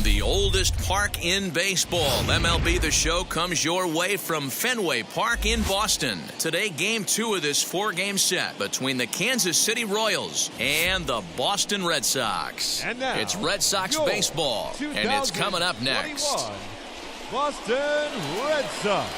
From the oldest park in baseball, MLB The Show comes your way from Fenway Park in Boston. Today, Game 2 of this 4-game set between the Kansas City Royals and the Boston Red Sox. And now, it's Red Sox baseball, and it's coming up next. Boston Red Sox.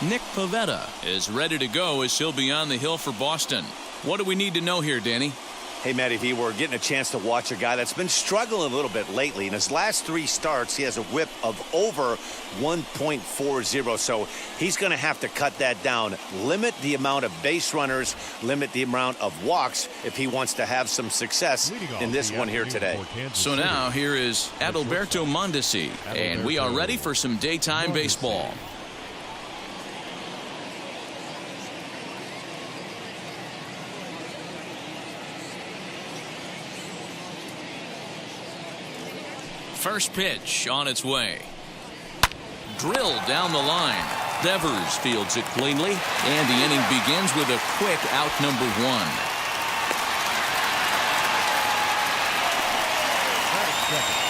Nick Pivetta is ready to go as he'll be on the hill for Boston. What do we need to know here, Danny? Hey, Matty V, we're getting a chance to watch a guy that's been struggling a little bit lately. In his last 3 starts, he has a whip of over 1.40, so he's going to have to cut that down, limit the amount of base runners, limit the amount of walks if he wants to have some success in this one here today. So now here is Adalberto Mondesi, and we are ready for some daytime baseball. First pitch on its way. Drilled down the line. Devers fields it cleanly, and the inning begins with a quick out number 1.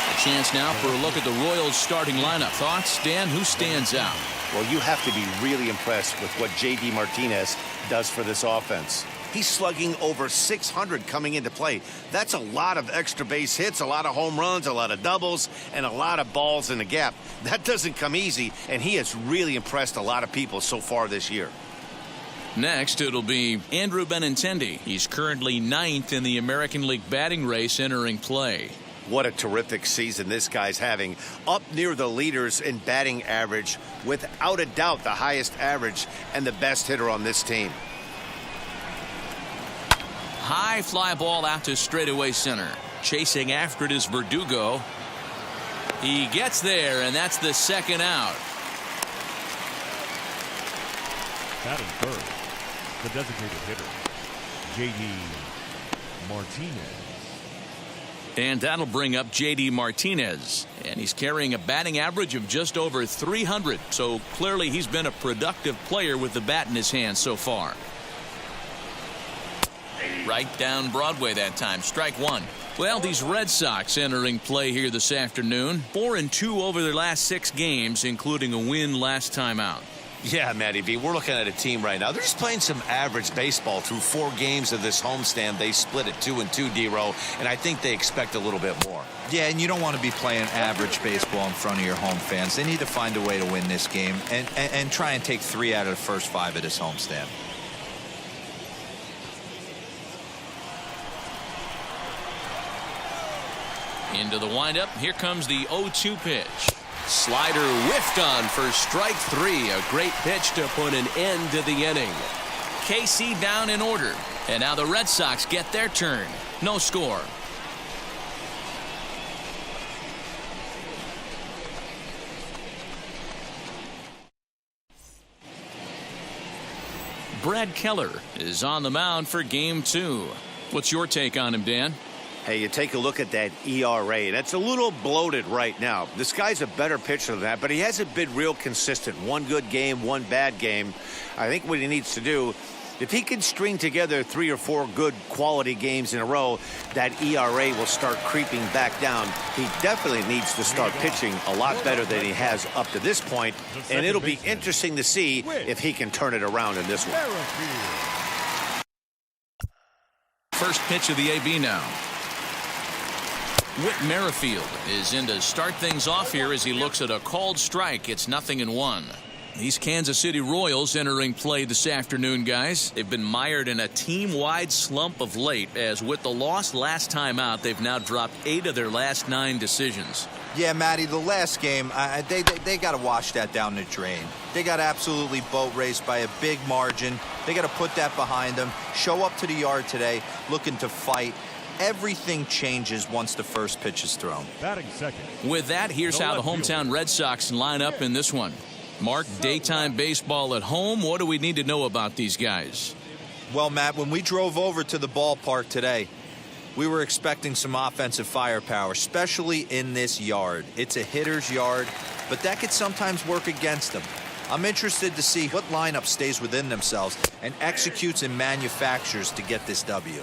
A chance now for a look at the Royals starting lineup. Thoughts, Dan? Who stands out? Well, you have to be really impressed with what J.D. Martinez does for this offense. He's slugging over 600 coming into play. That's a lot of extra base hits, a lot of home runs, a lot of doubles, and a lot of balls in the gap. That doesn't come easy, and he has really impressed a lot of people so far this year. Next, it'll be Andrew Benintendi. He's currently 9th in the American League batting race entering play. What a terrific season this guy's having. Up near the leaders in batting average, without a doubt the highest average and the best hitter on this team. High fly ball out to straightaway center. Chasing after it is Verdugo. He gets there, and that's the second out. Batting first, the designated hitter, J.D. Martinez. And that'll bring up J.D. Martinez. And he's carrying a batting average of just over 300. So clearly he's been a productive player with the bat in his hand so far. Right down Broadway that time. Strike 1. Well, these Red Sox entering play here this afternoon. 4-2 over their last 6 games, including a win last time out. Yeah, Matty V, we're looking at a team right now. They're just playing some average baseball through 4 games of this homestand. They split it 2-2, D-Row, and I think they expect a little bit more. Yeah, and you don't want to be playing average baseball in front of your home fans. They need to find a way to win this game and try and take 3 out of the first 5 of this homestand. Into the windup. Here comes the 0-2 pitch. Slider whiffed on for strike 3. A great pitch to put an end to the inning. KC down in order. And now the Red Sox get their turn. No score. Brad Keller is on the mound for game 2. What's your take on him, Dan? Hey, you take a look at that ERA. That's a little bloated right now. This guy's a better pitcher than that, but he hasn't been real consistent. 1 good game, 1 bad game. I think what he needs to do, if he can string together 3 or 4 good quality games in a row, that ERA will start creeping back down. He definitely needs to start pitching a lot better than he has up to this point, and it'll be interesting to see if he can turn it around in this one. First pitch of the AB now. Whit Merrifield is in to start things off here as he looks at a called strike. It's 0-1. These Kansas City Royals entering play this afternoon, guys. They've been mired in a team-wide slump of late, as with the loss last time out, they've now dropped 8 of their last 9 decisions. Yeah, Matty, the last game, they got to wash that down the drain. They got absolutely boat raced by a big margin. They got to put that behind them. Show up to the yard today looking to fight. Everything changes once the first pitch is thrown. Batting second. With that, here's how the hometown Red Sox line up in this one. Mark, daytime baseball at home. What do we need to know about these guys? Well, Matt, when we drove over to the ballpark today, we were expecting some offensive firepower, especially in this yard. It's a hitter's yard, but that could sometimes work against them. I'm interested to see what lineup stays within themselves and executes and manufactures to get this W.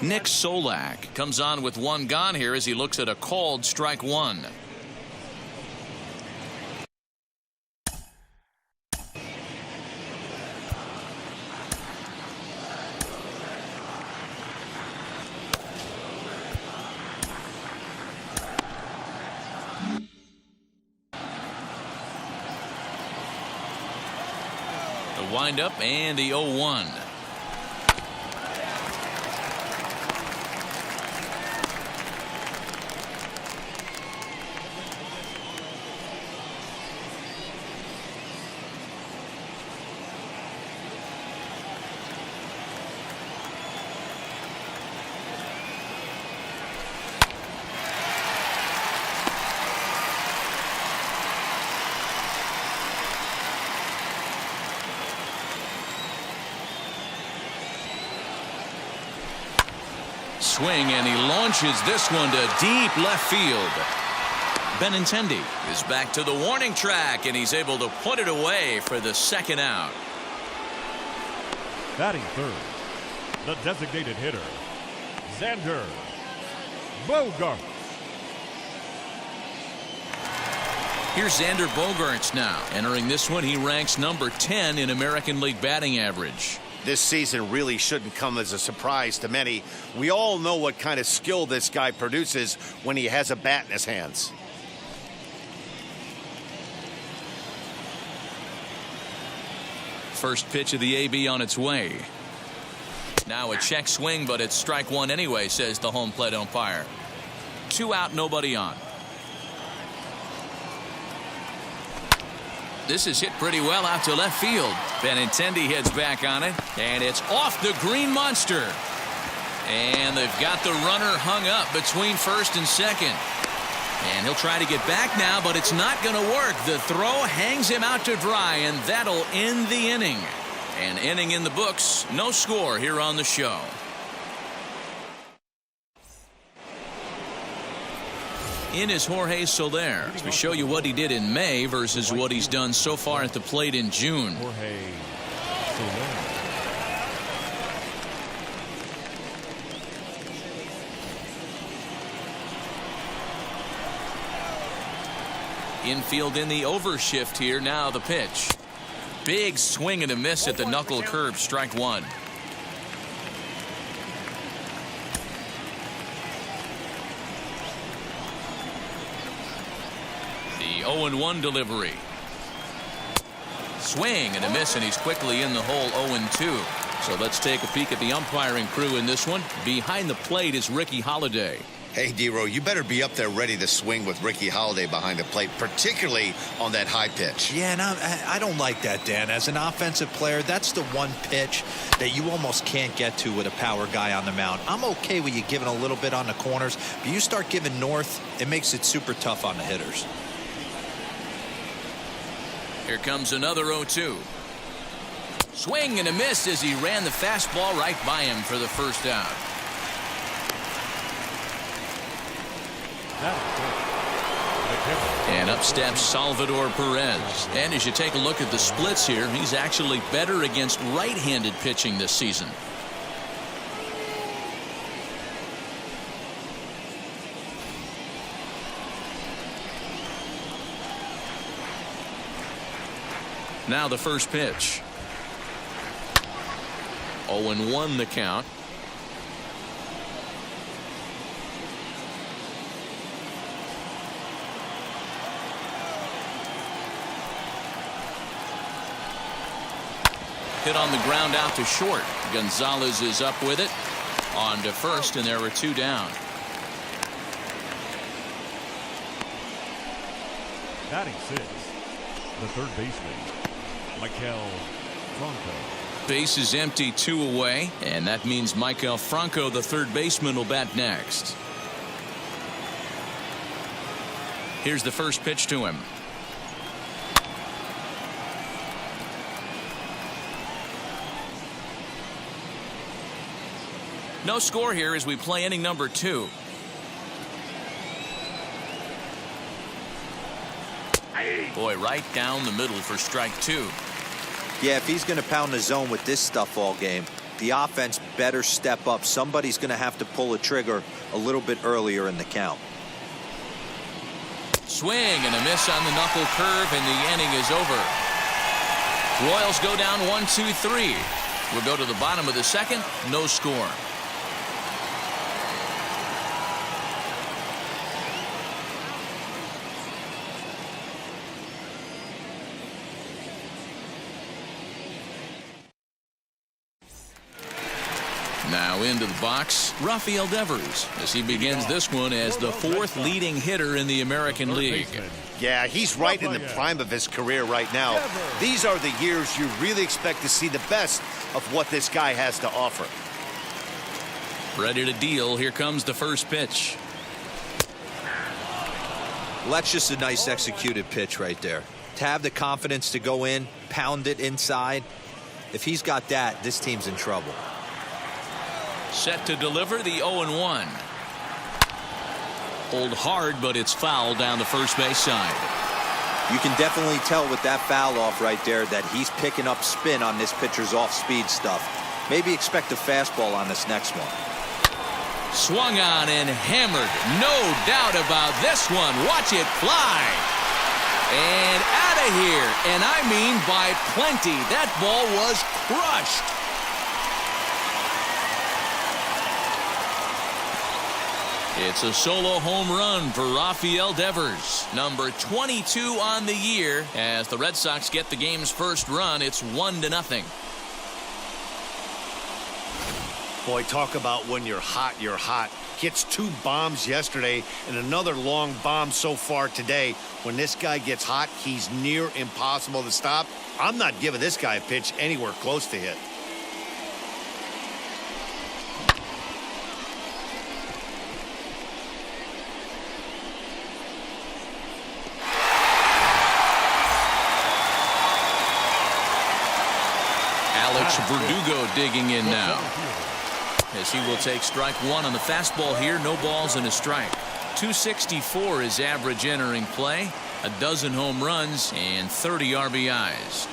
Nick Solak comes on with one gone here as he looks at a called strike one. The windup and the 0-1. Swing, and he launches this one to deep left field. Benintendi is back to the warning track, and he's able to put it away for the second out. Batting third, the designated hitter, Xander Bogaerts. Here's Xander Bogaerts now. Entering this one, he ranks number 10 in American League batting average. This season really shouldn't come as a surprise to many. We all know what kind of skill this guy produces when he has a bat in his hands. First pitch of the AB on its way. Now a check swing, but it's strike one anyway, says the home plate umpire. 2 out, nobody on. This is hit pretty well out to left field. Benintendi heads back on it, and it's off the green monster. And they've got the runner hung up between first and second. And he'll try to get back now, but it's not going to work. The throw hangs him out to dry, and that'll end the inning. An inning in the books. No score here on the show. In is Jorge Soler as we show you what he did in May versus what he's done so far at the plate in June. Jorge Soler. Infield in the overshift here. Now the pitch. Big swing and a miss at the knuckle curve. Strike one. The 0-1 delivery. Swing and a miss, and he's quickly in the hole. 0-2. So let's take a peek at the umpiring crew in this one. Behind the plate is Ricky Holiday. Hey, D-Row, you better be up there ready to swing with Ricky Holiday behind the plate, particularly on that high pitch. Yeah, and I don't like that, Dan. As an offensive player, that's the one pitch that you almost can't get to with a power guy on the mound. I'm okay with you giving a little bit on the corners, but you start giving north, it makes it super tough on the hitters. Here comes another 0-2. Swing and a miss as he ran the fastball right by him for the first out. And up steps Salvador Perez. And as you take a look at the splits here, he's actually better against right-handed pitching this season. Now the first pitch. 0-1 the count. Hit on the ground out to short. Gonzalez is up with it. On to first, and there were 2 down. Batting 6, the third baseman, Michael Franco. Base is empty, 2 away, and that means Michael Franco, the third baseman, will bat next. Here's the first pitch to him. No score here as we play inning number 2. Boy, right down the middle for strike 2. Yeah, if he's going to pound the zone with this stuff all game, the offense better step up. Somebody's going to have to pull a trigger a little bit earlier in the count. Swing and a miss on the knuckle curve, and the inning is over. Royals go down 1-2-3. We'll go to the bottom of the second. No score. Now into the box, Rafael Devers, as he begins this one as the 4th leading hitter in the American League. Yeah, he's right in the prime of his career right now. These are the years you really expect to see the best of what this guy has to offer. Ready to deal. Here comes the first pitch. Well, that's just a nice executed pitch right there. To have the confidence to go in, pound it inside. If he's got that, this team's in trouble. Set to deliver the 0-1. Hold hard, but it's foul down the first base side. You can definitely tell with that foul off right there that he's picking up spin on this pitcher's off-speed stuff. Maybe expect a fastball on this next one. Swung on and hammered. No doubt about this one. Watch it fly. And out of here. And I mean by plenty. That ball was crushed. It's a solo home run for Rafael Devers, number 22 on the year. As the Red Sox get the game's first run, it's 1-0. Boy, talk about when you're hot, you're hot. Gets 2 bombs yesterday and another long bomb so far today. When this guy gets hot, he's near impossible to stop. I'm not giving this guy a pitch anywhere close to hit. Verdugo digging in now, as he will take strike 1 on the fastball here. No balls and a strike. 264 is average entering play, a dozen home runs and 30 RBIs.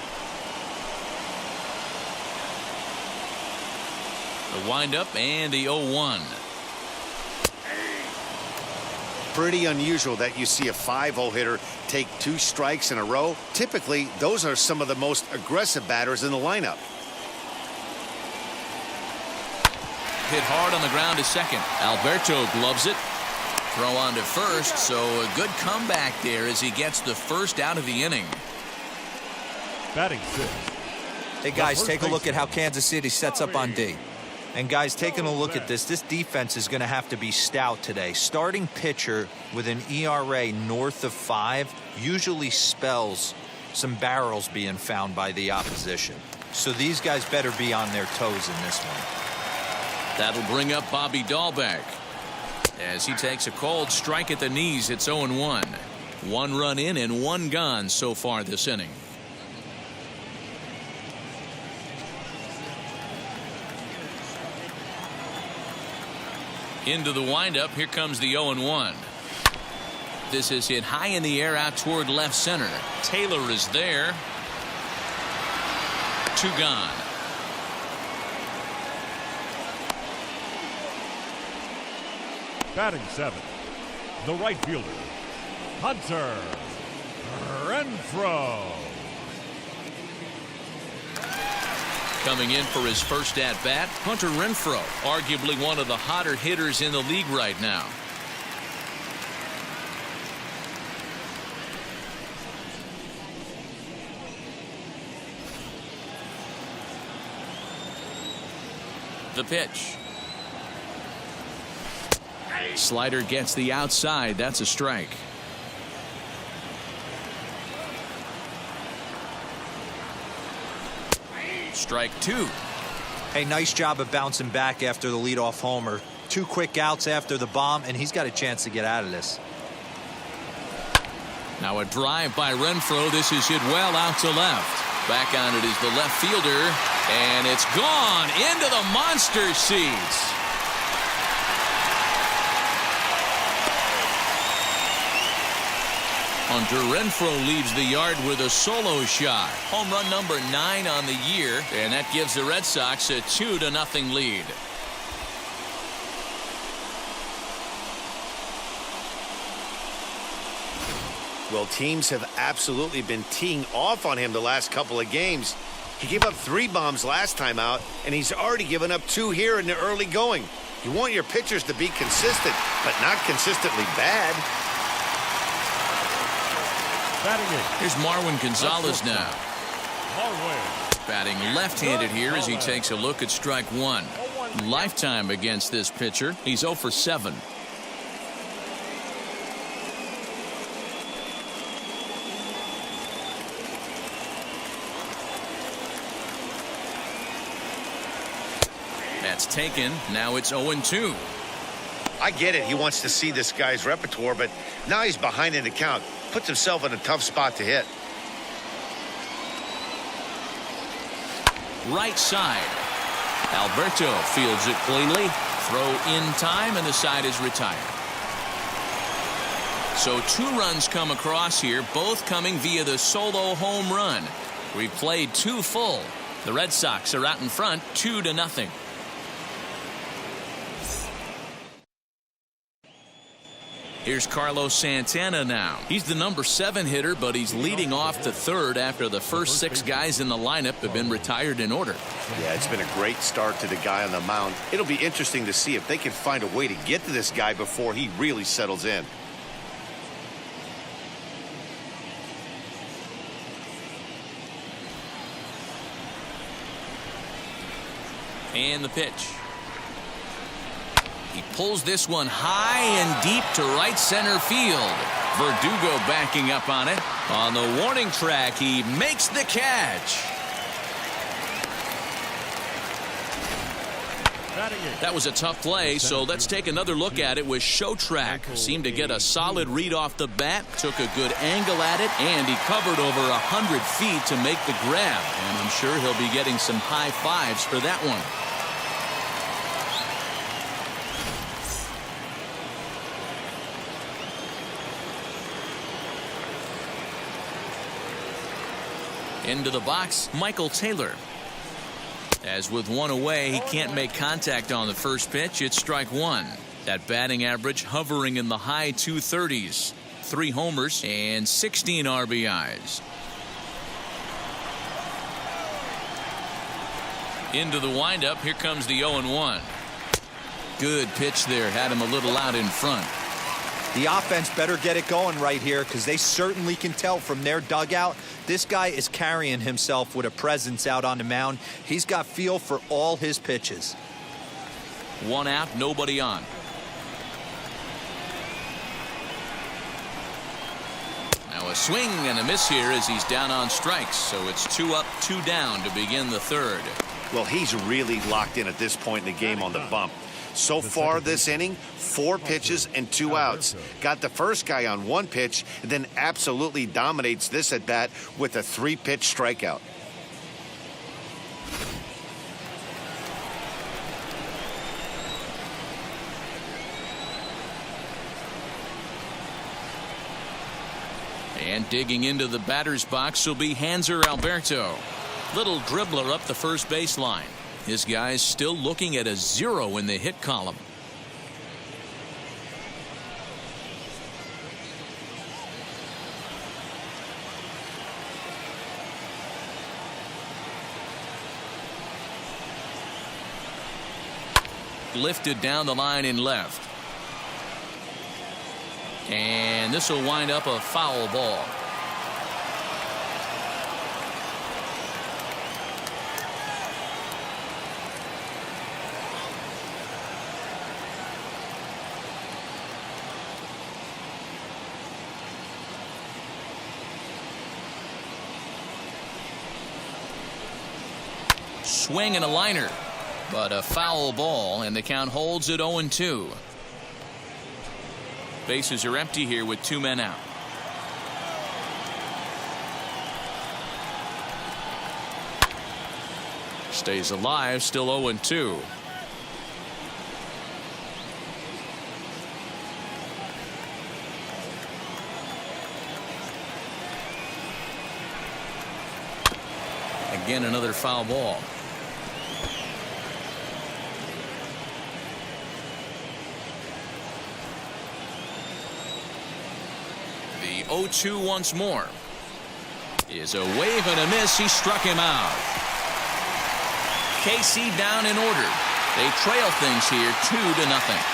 The windup and the 0-1. Pretty unusual that you see a 5-0 hitter take 2 strikes in a row. Typically, those are some of the most aggressive batters in the lineup. Hit hard on the ground to second. Alberto gloves it. Throw on to first, so a good comeback there as he gets the first out of the inning. Batting 6. Hey, guys, take a look at how Kansas City sets up on D. And, guys, taking a look at this defense is going to have to be stout today. Starting pitcher with an ERA north of 5 usually spells some barrels being found by the opposition. So these guys better be on their toes in this one. That'll bring up Bobby Dahlbeck as he takes a cold strike at the knees. It's 0-1. 1 run in and 1 gone so far this inning. Into the windup. Here comes the 0-1. This is hit high in the air out toward left center. Taylor is there. 2 gone. Batting 7. The right fielder, Hunter Renfroe. Coming in for his first at-bat, Hunter Renfroe, arguably one of the hotter hitters in the league right now. The pitch. Slider gets the outside. That's a strike. Strike 2. Hey, nice job of bouncing back after the leadoff homer. 2 quick outs after the bomb, and he's got a chance to get out of this. Now a drive by Renfroe. This is hit well out to left. Back on it is the left fielder, and it's gone into the monster seats. Hunter Renfroe leaves the yard with a solo shot. Home run number 9 on the year, and that gives the Red Sox a 2-0 lead. Well, teams have absolutely been teeing off on him the last couple of games. He gave up 3 bombs last time out, and he's already given up 2 here in the early going. You want your pitchers to be consistent, but not consistently bad. Here's Marwin Gonzalez now. Batting left-handed here as he takes a look at strike 1. Lifetime against this pitcher. He's 0 for 7. That's taken. Now it's 0-2. I get it. He wants to see this guy's repertoire, but now he's behind in the count. Puts himself in a tough spot to hit. Right side. Alberto fields it cleanly. Throw in time, and the side is retired. So 2 runs come across here, both coming via the solo home run. We've played 2 full. The Red Sox are out in front 2-0. Here's Carlos Santana now. He's the number 7 hitter, but he's leading off to third after the first 6 guys in the lineup have been retired in order. Yeah, it's been a great start to the guy on the mound. It'll be interesting to see if they can find a way to get to this guy before he really settles in. And the pitch. He pulls this one high and deep to right center field. Verdugo backing up on it. On the warning track, he makes the catch. That was a tough play, so let's take another look at it with Show Track. Seemed to get a solid read off the bat, took a good angle at it, and he covered over 100 feet to make the grab. And I'm sure he'll be getting some high fives for that one. Into the box, Michael Taylor. As with 1 away, he can't make contact on the first pitch. It's strike 1. That batting average hovering in the high 230s. 3 homers and 16 RBIs. Into the windup. Here comes the 0-1. Good pitch there. Had him a little out in front. The offense better get it going right here, because they certainly can tell from their dugout this guy is carrying himself with a presence out on the mound. He's got feel for all his pitches. 1 out, nobody on. Now a swing and a miss here as he's down on strikes. So it's 2 up, 2 down to begin the third. Well, he's really locked in at this point in the game on the bump. So far this inning, 4 pitches and 2 outs. Got the first guy on 1 pitch, and then absolutely dominates this at bat with a 3-pitch strikeout. And digging into the batter's box will be Hanser Alberto. Little dribbler up the first baseline. This guy's still looking at a 0 in the hit column. Lifted down the line in left. And this will wind up a foul ball. Swing and a liner, but a foul ball, and the count holds at 0-2. Bases are empty here with 2 men out. Stays alive, still 0-2. Again, another foul ball. The 0-2 once more. Is a wave and a miss. He struck him out. KC down in order. They trail things here 2-0.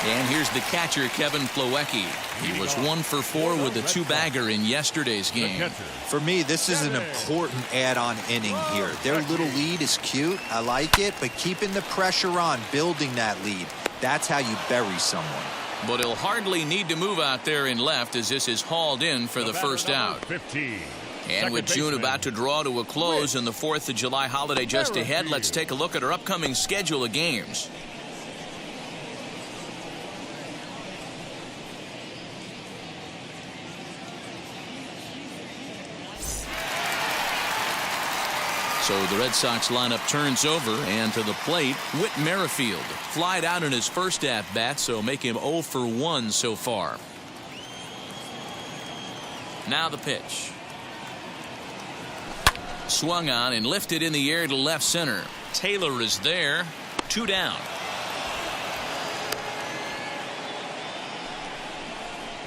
And here's the catcher, Kevin Plawecki. He was 1 for 4 with a 2-bagger in yesterday's game. For me, this is an important add-on inning here. Their little lead is cute. I like it, but keeping the pressure on, building that lead, that's how you bury someone. But he'll hardly need to move out there in left as this is hauled in for the first out. 15. And with June about to draw to a close and the 4th of July holiday just ahead, let's take a look at our upcoming schedule of games. So the Red Sox lineup turns over, and to the plate, Whit Merrifield. Flied out in his first at-bat, so make him 0 for 1 so far. Now the pitch. Swung on and lifted in the air to left center. Taylor is there. 2 down.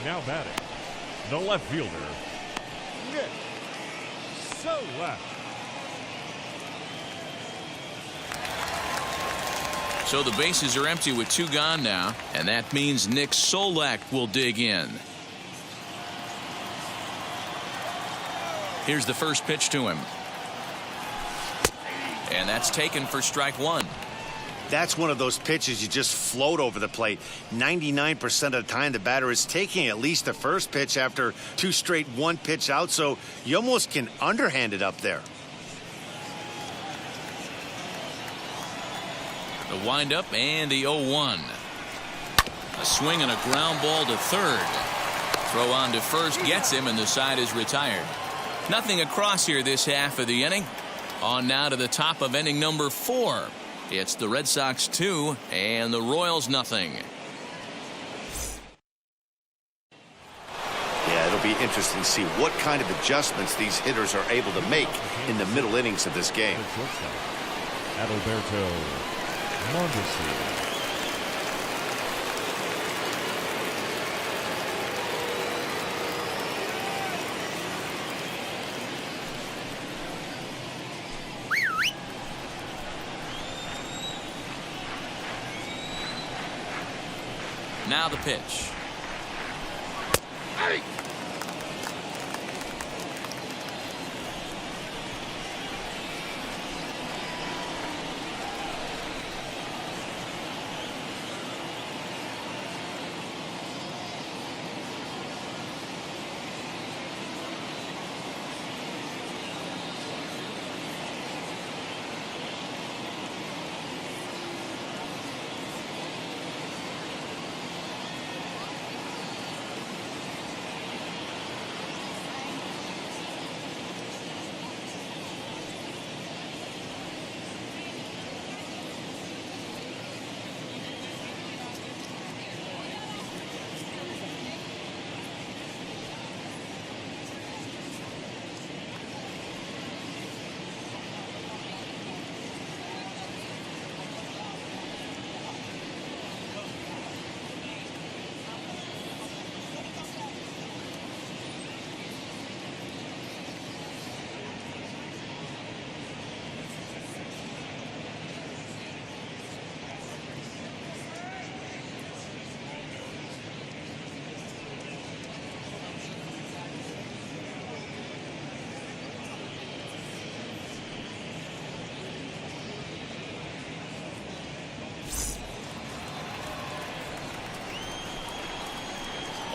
Now batting, the left fielder, Nick Solak. So the bases are empty with 2 gone now, and that means Nick Solak will dig in. Here's the first pitch to him. And that's taken for strike 1. That's one of those pitches you just float over the plate. 99% of the time the batter is taking at least the first pitch after 2 straight 1-pitch out, so you almost can underhand it up there. The windup and the 0-1. A swing and a ground ball to third. Throw on to first gets him, and the side is retired. Nothing across here this half of the inning. On now to the top of inning number 4. It's the Red Sox 2 and the Royals nothing. Yeah, it'll be interesting to see what kind of adjustments these hitters are able to make in the middle innings of this game. Adalberto Mondesi. Now the pitch. Hey.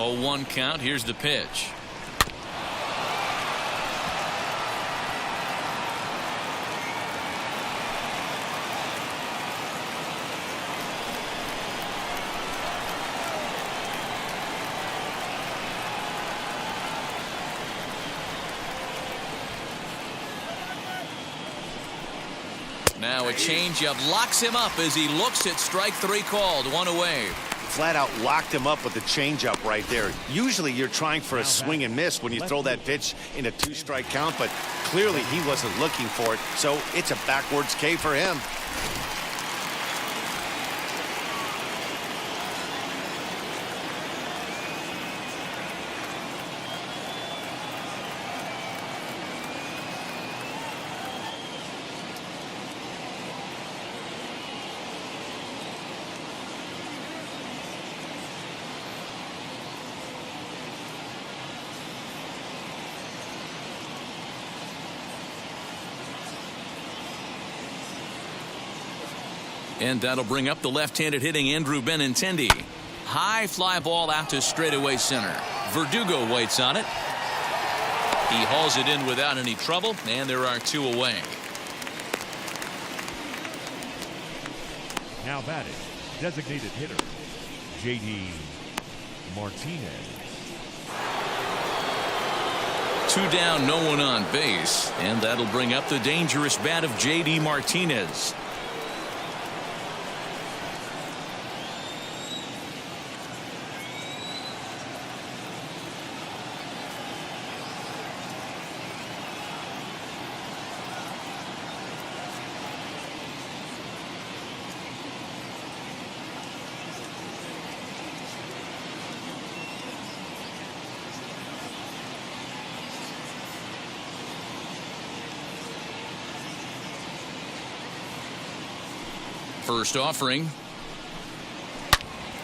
Oh, 1 count. Here's the pitch. Now a changeup locks him up as he looks at strike three called. One away. Flat out locked him up with the changeup right there. Usually you're trying for a swing and miss when you throw that pitch in a 2-strike count, but clearly he wasn't looking for it, so it's a backwards K for him. And that'll bring up the left-handed hitting Andrew Benintendi. High fly ball out to straightaway center. Verdugo waits on it. He hauls it in without any trouble, and there are 2 away. Now batting, designated hitter, J.D. Martinez. 2 down, no one on base, and that'll bring up the dangerous bat of J.D. Martinez. First offering.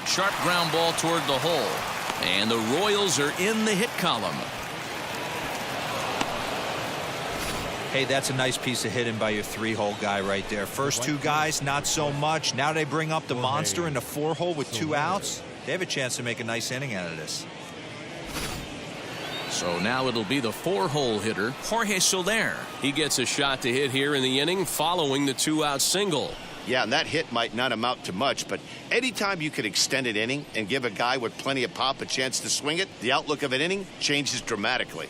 Sharp ground ball toward the hole. And the Royals are in the hit column. Hey, that's a nice piece of hitting by your 3-hole guy right there. First 2 guys, not so much. Now they bring up the monster in the 4-hole with 2 outs. They have a chance to make a nice inning out of this. So now it'll be the 4-hole hitter, Jorge Soler. He gets a shot to hit here in the inning following the 2-out single. Yeah, and that hit might not amount to much, but anytime you can extend an inning and give a guy with plenty of pop a chance to swing it, the outlook of an inning changes dramatically.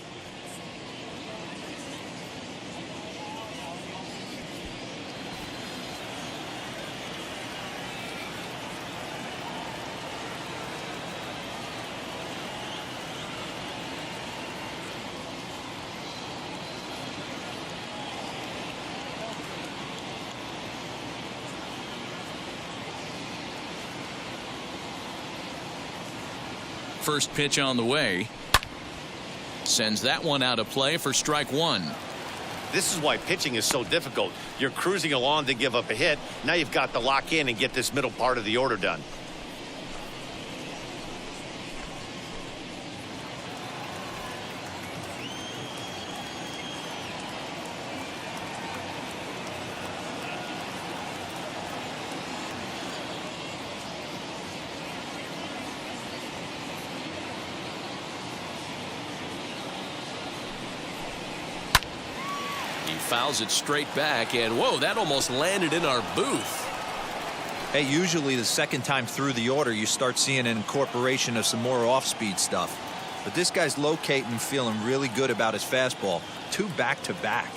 First pitch on the way. Sends that one out of play for strike 1. This is why pitching is so difficult. You're cruising along to give up a hit. Now you've got to lock in and get this middle part of the order done. Fouls it straight back, and whoa, that almost landed in our booth. Hey, usually the second time through the order you start seeing an incorporation of some more off-speed stuff. But this guy's locating, feeling really good about his fastball. 2 back-to-back.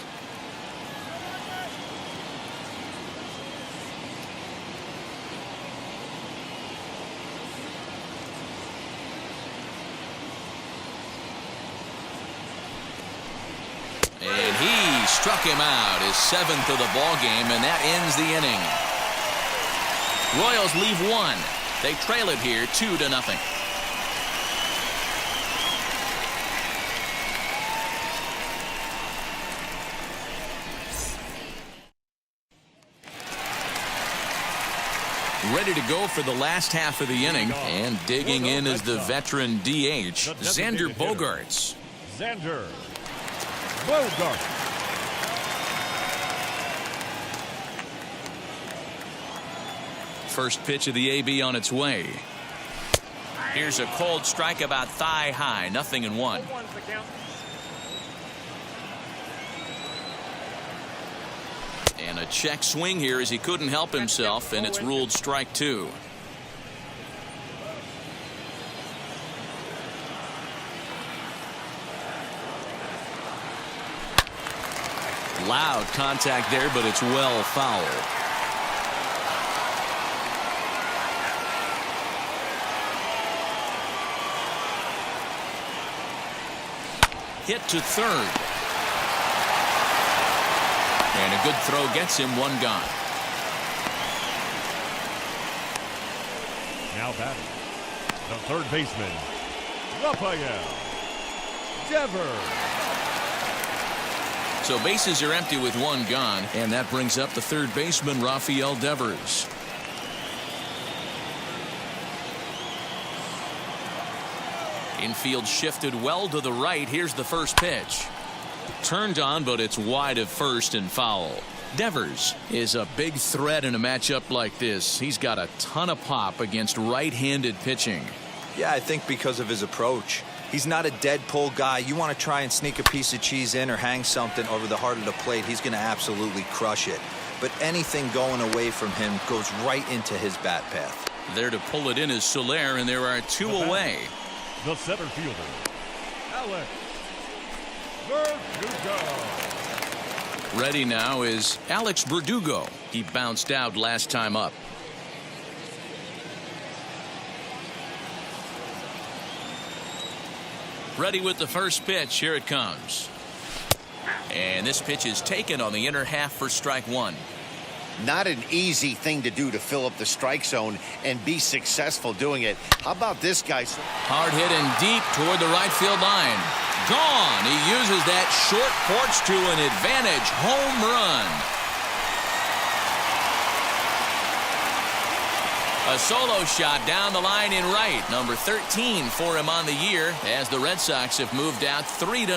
And he struck him out, his 7th of the ball game, and that ends the inning. Royals leave 1. They trail it here 2-0. Ready to go for the last half of the inning, and digging in is the veteran DH, Xander Bogaerts. Xander Bogaerts. First pitch of the AB on its way. Here's a cold strike about thigh high, 0-1. And a check swing here as he couldn't help himself, and it's ruled strike 2. Loud contact there, but it's well foul. Hit to third. And a good throw gets him one gone. Now batting, the third baseman, Rafael Devers. So bases are empty with one gone, and that brings up the third baseman, Rafael Devers. Infield shifted well to the right. Here's the first pitch. Turned on, but it's wide of first and foul. Devers is a big threat in a matchup like this. He's got a ton of pop against right-handed pitching. Yeah, I think because of his approach. He's not a dead pull guy. You want to try and sneak a piece of cheese in or hang something over the heart of the plate, he's going to absolutely crush it. But anything going away from him goes right into his bat path. There to pull it in is Soler, and there are two away. The center fielder, Alex Verdugo. Ready now is Alex Verdugo. He bounced out last time up. Ready with the first pitch. Here it comes. And this pitch is taken on the inner half for strike one. Not an easy thing to do to fill up the strike zone and be successful doing it. How about this guy? Hard hit and deep toward the right field line. Gone. He uses that short porch to an advantage home run. A solo shot down the line in right. Number 13 for him on the year as the Red Sox have moved out 3-0.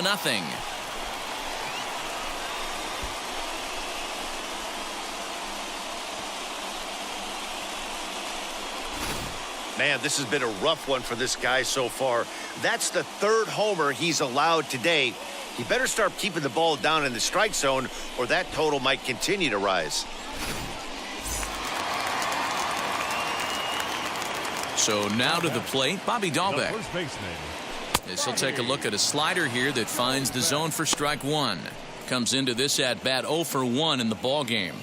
Man, this has been a rough one for this guy so far. That's the third homer he's allowed today. He better start keeping the ball down in the strike zone, or that total might continue to rise. So now to the plate, Bobby The Dahlbeck. first baseman, This will take a look at a slider here that finds the zone for strike one. Comes into this at bat 0 for 1 in the ball game.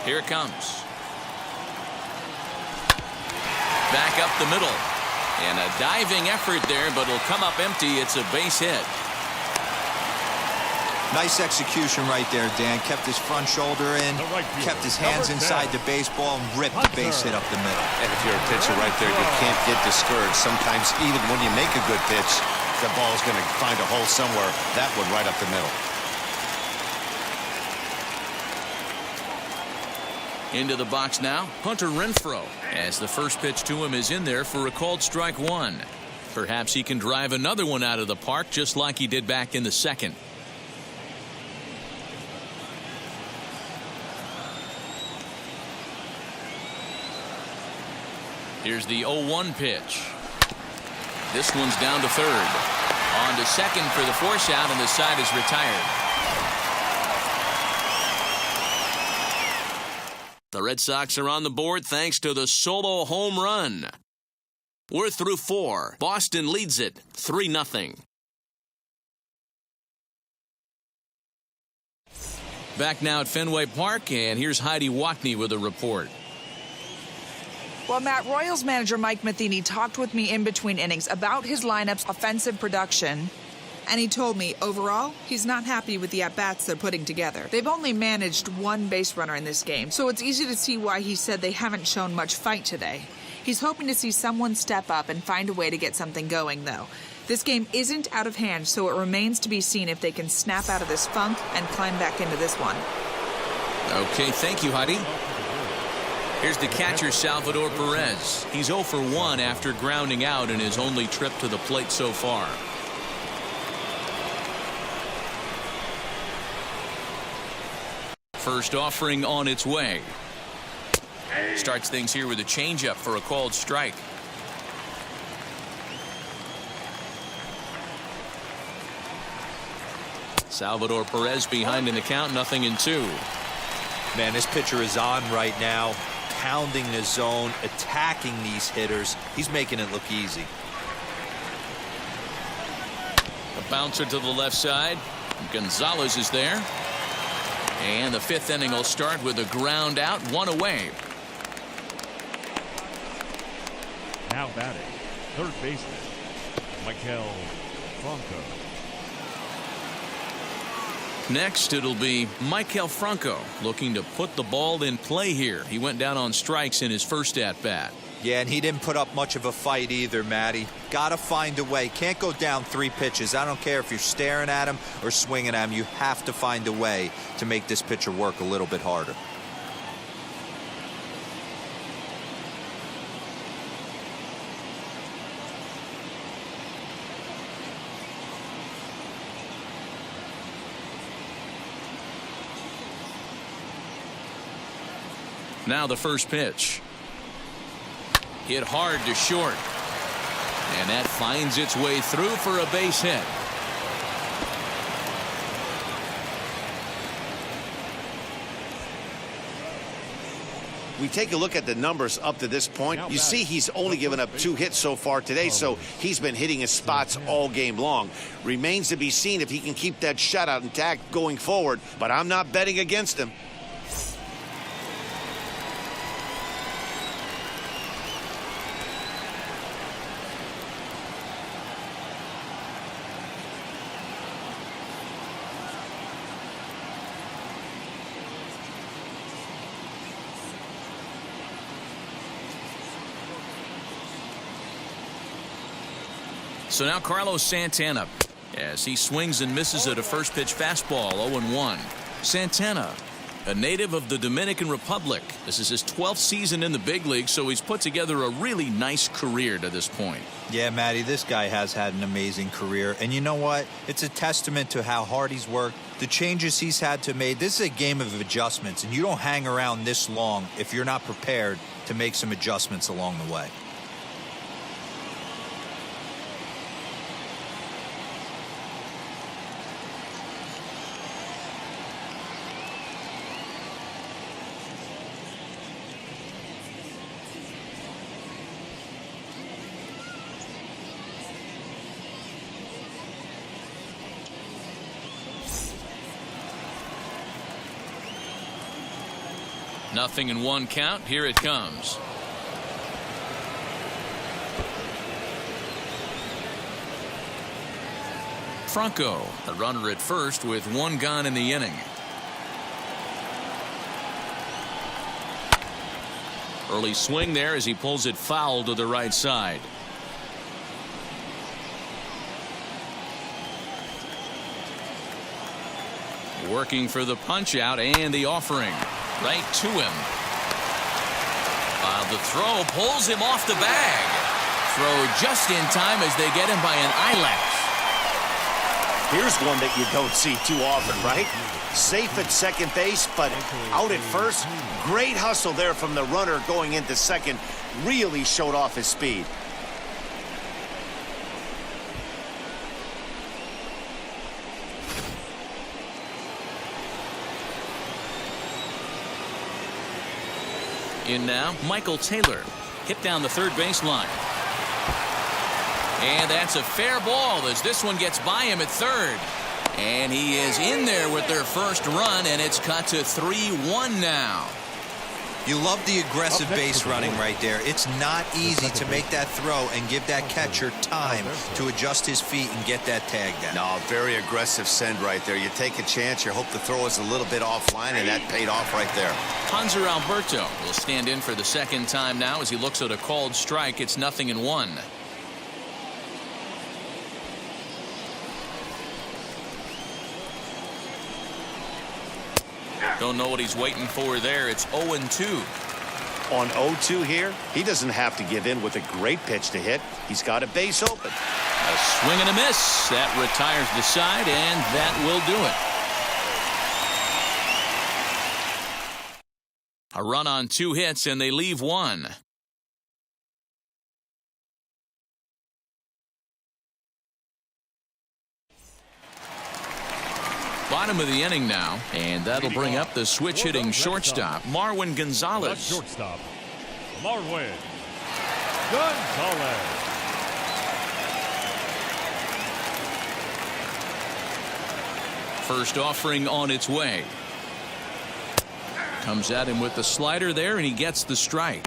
Here it comes. Back up the middle. And a diving effort there, but it'll come up empty. It's a base hit. Nice execution right there, Dan. Kept his front shoulder in, The right fielder, kept his hands number inside 10. the baseball, and ripped the base hit up the middle. And if you're a pitcher right there, you can't get discouraged. Sometimes even when you make a good pitch, the ball's going to find a hole somewhere. That one right up the middle. Into the box now, Hunter Renfroe, as the first pitch to him is in there for a called strike one. Perhaps he can drive another one out of the park just like he did back in the second. Here's the 0-1 pitch. This one's down to third. On to second for the force out, and the side is retired. The Red Sox are on the board thanks to the solo home run. We're through 4. Boston leads it 3-0. Back now at Fenway Park, and here's Heidi Watney with a report. Well, Matt, Royals manager Mike Matheny talked with me in between innings about his lineup's offensive production. And he told me, overall, he's not happy with the at-bats they're putting together. They've only managed one base runner in this game, so it's easy to see why he said they haven't shown much fight today. He's hoping to see someone step up and find a way to get something going, though. This game isn't out of hand, so it remains to be seen if they can snap out of this funk and climb back into this one. Okay, thank you, Heidi. Here's the catcher, Salvador Perez. He's 0 for 1 after grounding out in his only trip to the plate so far. First offering on its way. Starts things here with a changeup for a called strike. Salvador Perez behind in the count, 0-2. Man, this pitcher is on right now, pounding the zone, attacking these hitters. He's making it look easy. bouncer to the left side. Gonzalez is there. And the fifth inning will start with a ground out, one away. Now batting, third baseman, a.k.a. Franco. Next, it'll be a.k.a. Franco looking to put the ball in play here. He went down on strikes in his first at-bat. Yeah, and he didn't put up much of a fight either, Matty. Got to find a way. Can't go down 3 pitches. I don't care if you're staring at him or swinging at him. You have to find a way to make this pitcher work a little bit harder. Now the first pitch. Hit hard to short. And that finds its way through for a base hit. We take a look at the numbers up to this point. You see he's only given up 2 hits so far today, so he's been hitting his spots all game long. Remains to be seen if he can keep that shutout intact going forward, but I'm not betting against him. So now Carlos Santana, as he swings and misses at a first pitch fastball, 0-1. Santana, a native of the Dominican Republic. This is his 12th season in the big league, so he's put together a really nice career to this point. Yeah, Matty, this guy has had an amazing career. And you know what? It's a testament to how hard he's worked, the changes he's had to make. This is a game of adjustments, and you don't hang around this long if you're not prepared to make some adjustments along the way. Nothing in 1 count. Here it comes. Franco, a runner at first with 1 gone in the inning. Early swing there as he pulls it foul to the right side. Working for the punch out and the offering. Right to him. The throw pulls him off the bag. Throw just in time as they get him by an eyelash. Here's one that you don't see too often, right? Safe at second base, but out at first. Great hustle there from the runner going into second. Really showed off his speed. In now, Michael Taylor. Hit down the third baseline. And that's a fair ball as this one gets by him at third. And he is in there with their first run, and it's cut to 3-1 now. You love the aggressive base running right there. It's not easy to make that throw and give that catcher time to adjust his feet and get that tag down. No, very aggressive send right there. You take a chance, you hope the throw is a little bit offline, and that paid off right there. Hanser Alberto will stand in for the second time now as he looks at a called strike. It's 0-1. Don't know what he's waiting for there. It's 0-2. On 0-2 here, he doesn't have to give in with a great pitch to hit. He's got a base open. A swing and a miss. That retires the side, and that will do it. A run on 2 hits, and they leave 1. Bottom of the inning now, and that'll bring up the switch-hitting shortstop, Marwin Gonzalez. Shortstop, Marwin Gonzalez. First offering on its way. Comes at him with the slider there, and he gets the strike.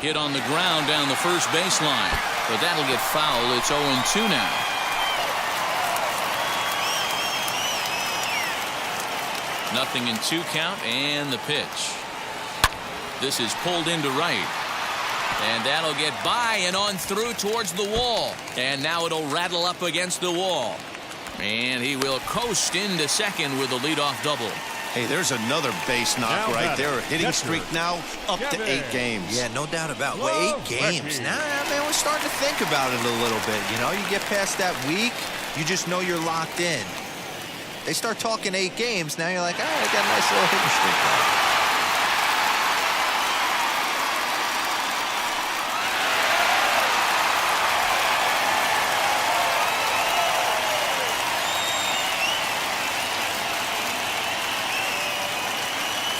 Hit on the ground down the first baseline, but that'll get foul. It's 0-2 now. Nothing in 2 count, and the pitch. This is pulled into right. And that'll get by and on through towards the wall. And now it'll rattle up against the wall. And he will coast into second with a leadoff double. Hey, there's another base knock Now right there. batter, Hitting catcher, streak now up to 8 games. Yeah, no doubt about it. Well, Whoa, 8 games. Becky. Now, man, we're starting to think about it a little bit. You know, you get past that week, you just know you're locked in. They start talking 8 games, now you're like, oh, I got a nice little hitting streak there.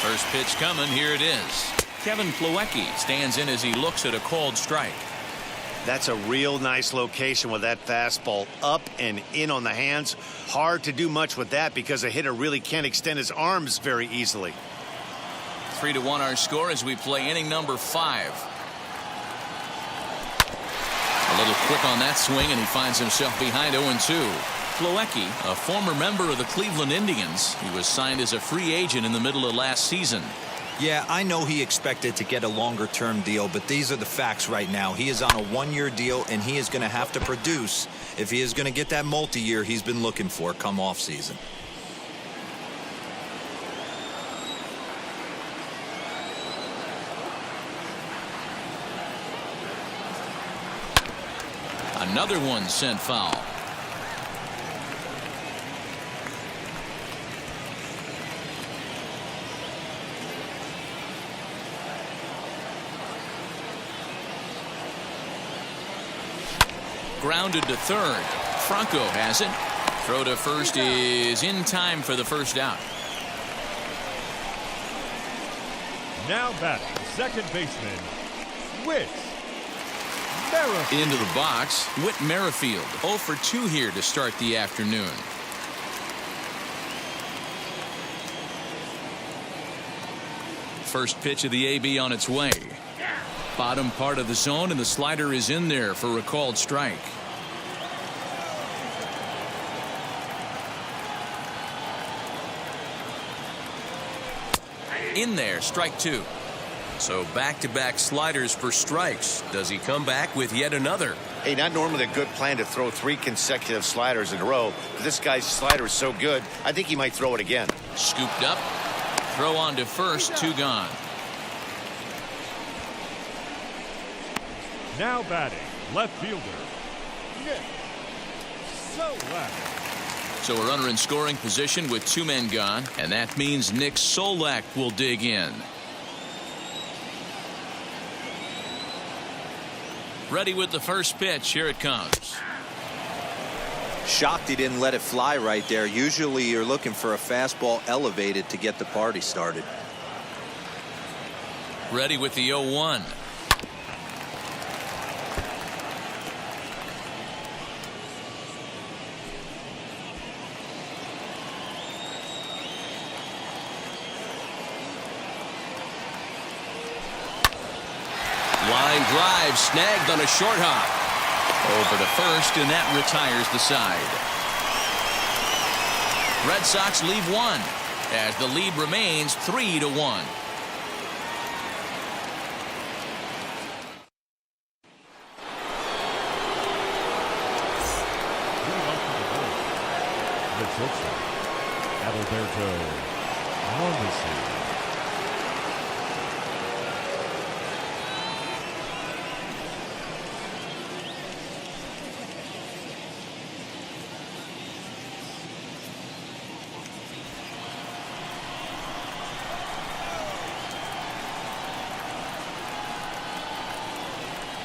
First pitch coming. Here it is. Kevin Plawecki stands in as he looks at a called strike. That's a real nice location with that fastball up and in on the hands. Hard to do much with that because a hitter really can't extend his arms very easily. 3-1 our score as we play inning number 5. A little quick on that swing, and he finds himself behind 0-2. Plawecki, a former member of the Cleveland Indians. He was signed as a free agent in the middle of last season. Yeah, I know he expected to get a longer-term deal, but these are the facts right now. He is on a 1-year deal, and he is going to have to produce if he is going to get that multi-year he's been looking for come off-season. Another one sent foul. Grounded to third. Franco has it. Throw to first is in time for the first out. Now batting, second baseman, Whit Merrifield. Into the box, Whit Merrifield. 0 for 2 here to start the afternoon. First pitch of the AB on its way. Bottom part of the zone, and the slider is in there for a called strike. In there, strike 2. So back-to-back sliders for strikes. Does he come back with yet another? Hey, not normally a good plan to throw 3 consecutive sliders in a row, but this guy's slider is so good, I think he might throw it again. Scooped up. Throw on to first, 2 gone. Now batting, left fielder, Nick Solak. So a runner in scoring position with 2 men gone, and that means Nick Solak will dig in. Ready with the first pitch. Here it comes. Shocked he didn't let it fly right there. Usually you're looking for a fastball elevated to get the party started. Ready with the 0-1. Line drive snagged on a short hop. Over to first, and that retires the side. Red Sox leave 1 as the lead remains 3-1. Red Sox, Adalberto Mondesi.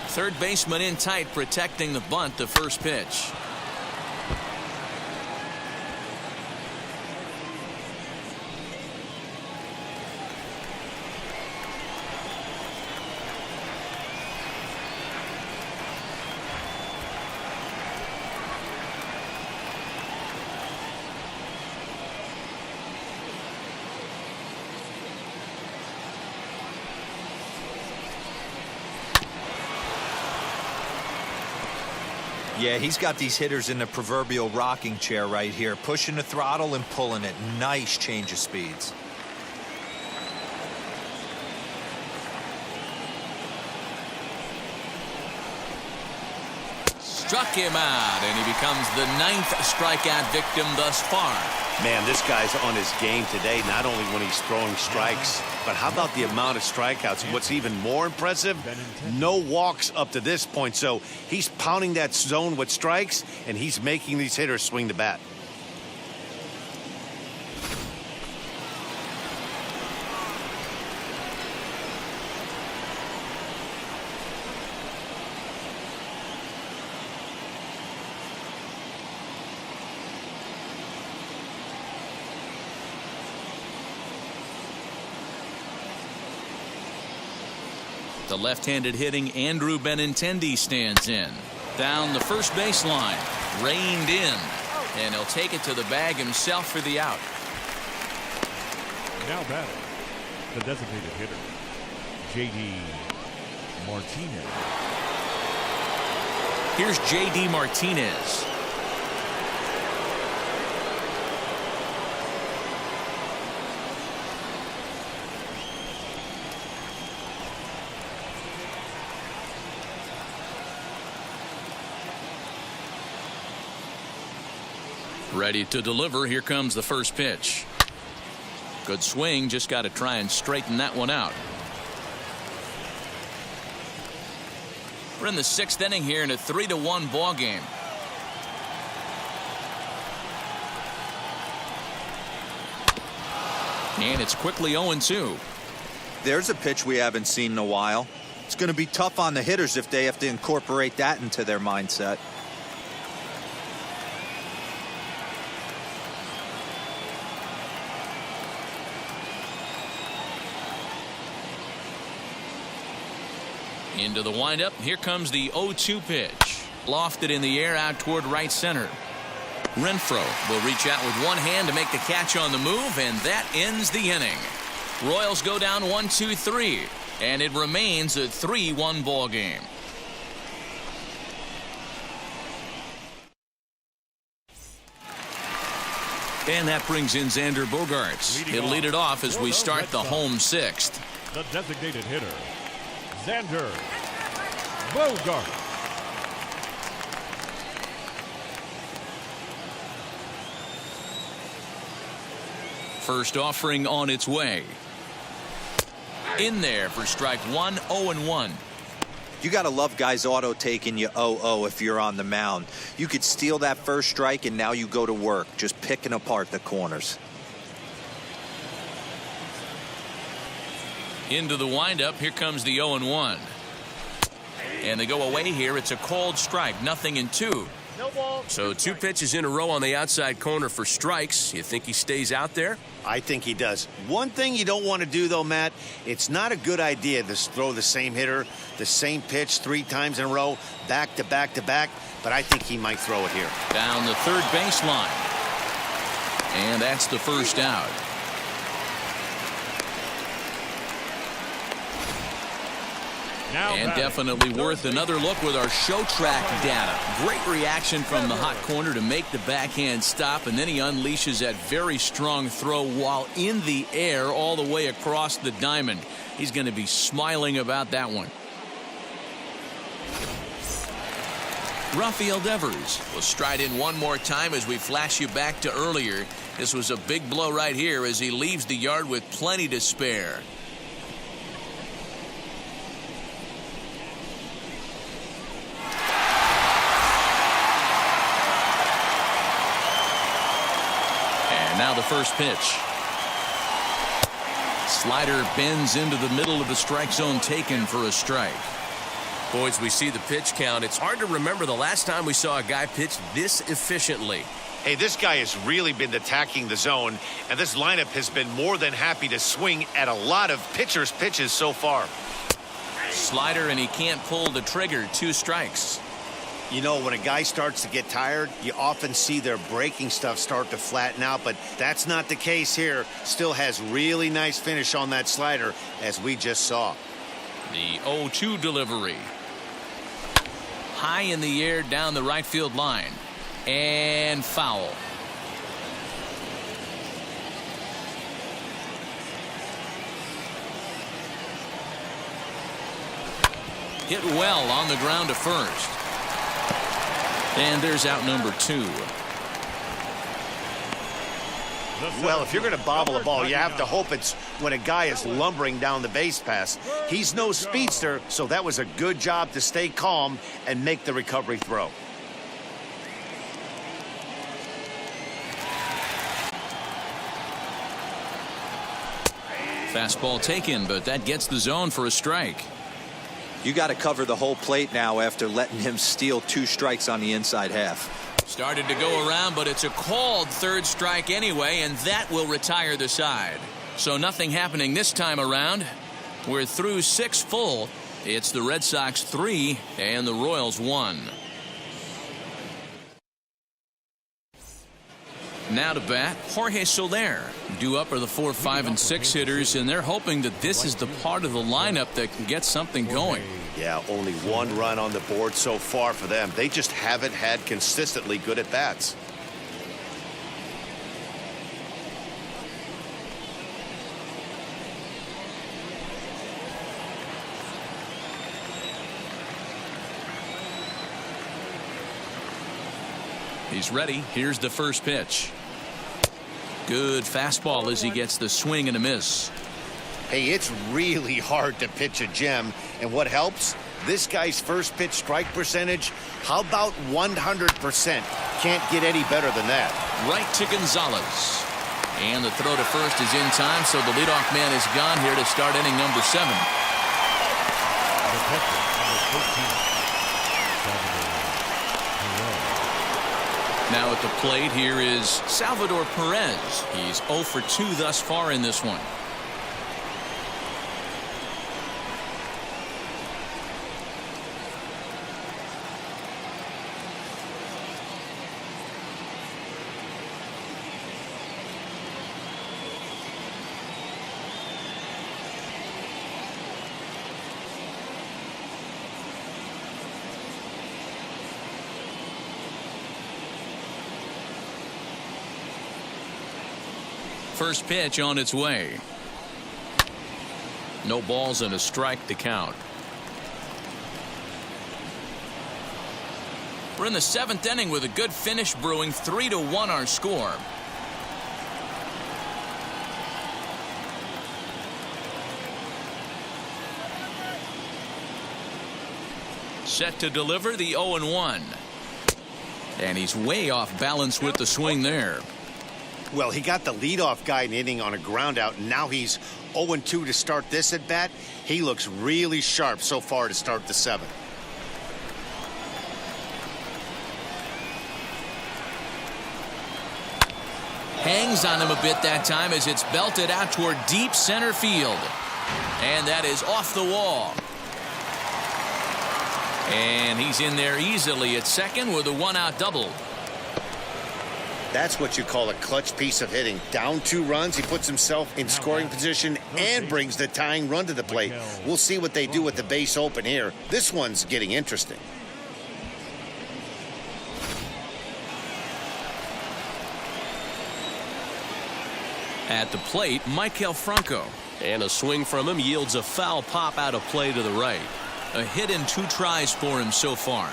Third baseman in tight, protecting the bunt. The first pitch. Yeah, he's got these hitters in the proverbial rocking chair right here, pushing the throttle and pulling it. Nice change of speeds. Struck him out, and he becomes the 9th strikeout victim thus far. Man, this guy's on his game today, not only when he's throwing strikes, but how about the amount of strikeouts? What's even more impressive, no walks up to this point. So he's pounding that zone with strikes, and he's making these hitters swing the bat. The left-handed hitting Andrew Benintendi stands in. Down the first baseline. Reined in. And he'll take it to the bag himself for the out. Now batting, the designated hitter, J.D. Martinez. Here's J.D. Martinez. Ready to deliver. Here comes the first pitch. Good swing. Just got to try and straighten that one out. We're in the 6th inning here in a 3-1 ball game. And it's quickly 0-2. There's a pitch we haven't seen in a while. It's going to be tough on the hitters if they have to incorporate that into their mindset. Into the windup. Here comes the 0-2 pitch. Lofted in the air out toward right center. Renfroe will reach out with one hand to make the catch on the move, and that ends the inning. Royals go down 1-2-3, and it remains a 3-1 ball game. And that brings in Xander Bogaerts. He'll lead it off as we start the home 6th. The designated hitter, Xander Bogaerts. First offering on its way. In there for strike one, 0-1. You got to love guys auto taking you 0-0 if you're on the mound. You could steal that first strike and now you go to work just picking apart the corners. Into the windup. Here comes the 0-1. And they go away here. It's a called strike. 0-2. So 2 pitches in a row on the outside corner for strikes. You think he stays out there? I think he does. One thing you don't want to do, though, Matt, it's not a good idea to throw the same hitter, the same pitch 3 times in a row, back to back to back, but I think he might throw it here. Down the third baseline. And that's the first out. And definitely worth another look with our show track data. Great reaction from the hot corner to make the backhand stop, and then he unleashes that very strong throw while in the air all the way across the diamond. He's going to be smiling about that one. Rafael Devers will stride in one more time as we flash you back to earlier. This was a big blow right here as he leaves the yard with plenty to spare. Now the first pitch. Slider bends into the middle of the strike zone, taken for a strike. Boys, we see the pitch count. It's hard to remember the last time we saw a guy pitch this efficiently. Hey, this guy has really been attacking the zone, and this lineup has been more than happy to swing at a lot of pitchers' pitches so far. Slider, and he can't pull the trigger. 2 strikes. You know, when a guy starts to get tired, you often see their breaking stuff start to flatten out, but that's not the case here. Still has really nice finish on that slider, as we just saw. The 0-2 delivery. high in the air down the right field line. And foul. Hit well on the ground to first. And there's out number 2. Well, if you're going to bobble a ball, you have to hope it's when a guy is lumbering down the base pass. He's no speedster, so that was a good job to stay calm and make the recovery throw. Fastball taken, but that gets the zone for a strike. You got to cover the whole plate now after letting him steal 2 strikes on the inside half. Started to go around, but it's a called third strike anyway, and that will retire the side. So nothing happening this time around. We're through 6 full. It's the Red Sox 3 and the Royals 1. Now to bat, Jorge Soler. Due up are the 4, 5, and 6 hitters, and they're hoping that this is the part of the lineup that can get something going. Yeah, only 1 run on the board so far for them. They just haven't had consistently good at bats. He's ready. Here's the first pitch. Good fastball as he gets the swing and a miss. Hey, it's really hard to pitch a gem, and what helps? This guy's first pitch strike percentage, how about 100%? Can't get any better than that. Right to Gonzalez. And the throw to first is in time, so the leadoff man is gone here to start inning number 7. The catcher, number 13, Now at the plate, here is Salvador Perez. He's 0 for 2 thus far in this one. First pitch on its way. No balls and a strike to count. We're in the 7th inning with a good finish brewing. 3-1 our score. Set to deliver the 0-1. And he's way off balance with the swing there. Well, he got the leadoff guy in the inning on a ground out, and now he's 0-2 to start this at bat. He looks really sharp so far to start the 7th. Hangs on him a bit that time as it's belted out toward deep center field. And that is off the wall. And he's in there easily at second with a 1-out double. That's what you call a clutch piece of hitting. Down 2 runs, he puts himself in scoring position and brings the tying run to the plate. We'll see what they do with the base open here. This one's getting interesting. At the plate, Michael Franco. And a swing from him yields a foul pop out of play to the right. A hit in 2 tries for him so far.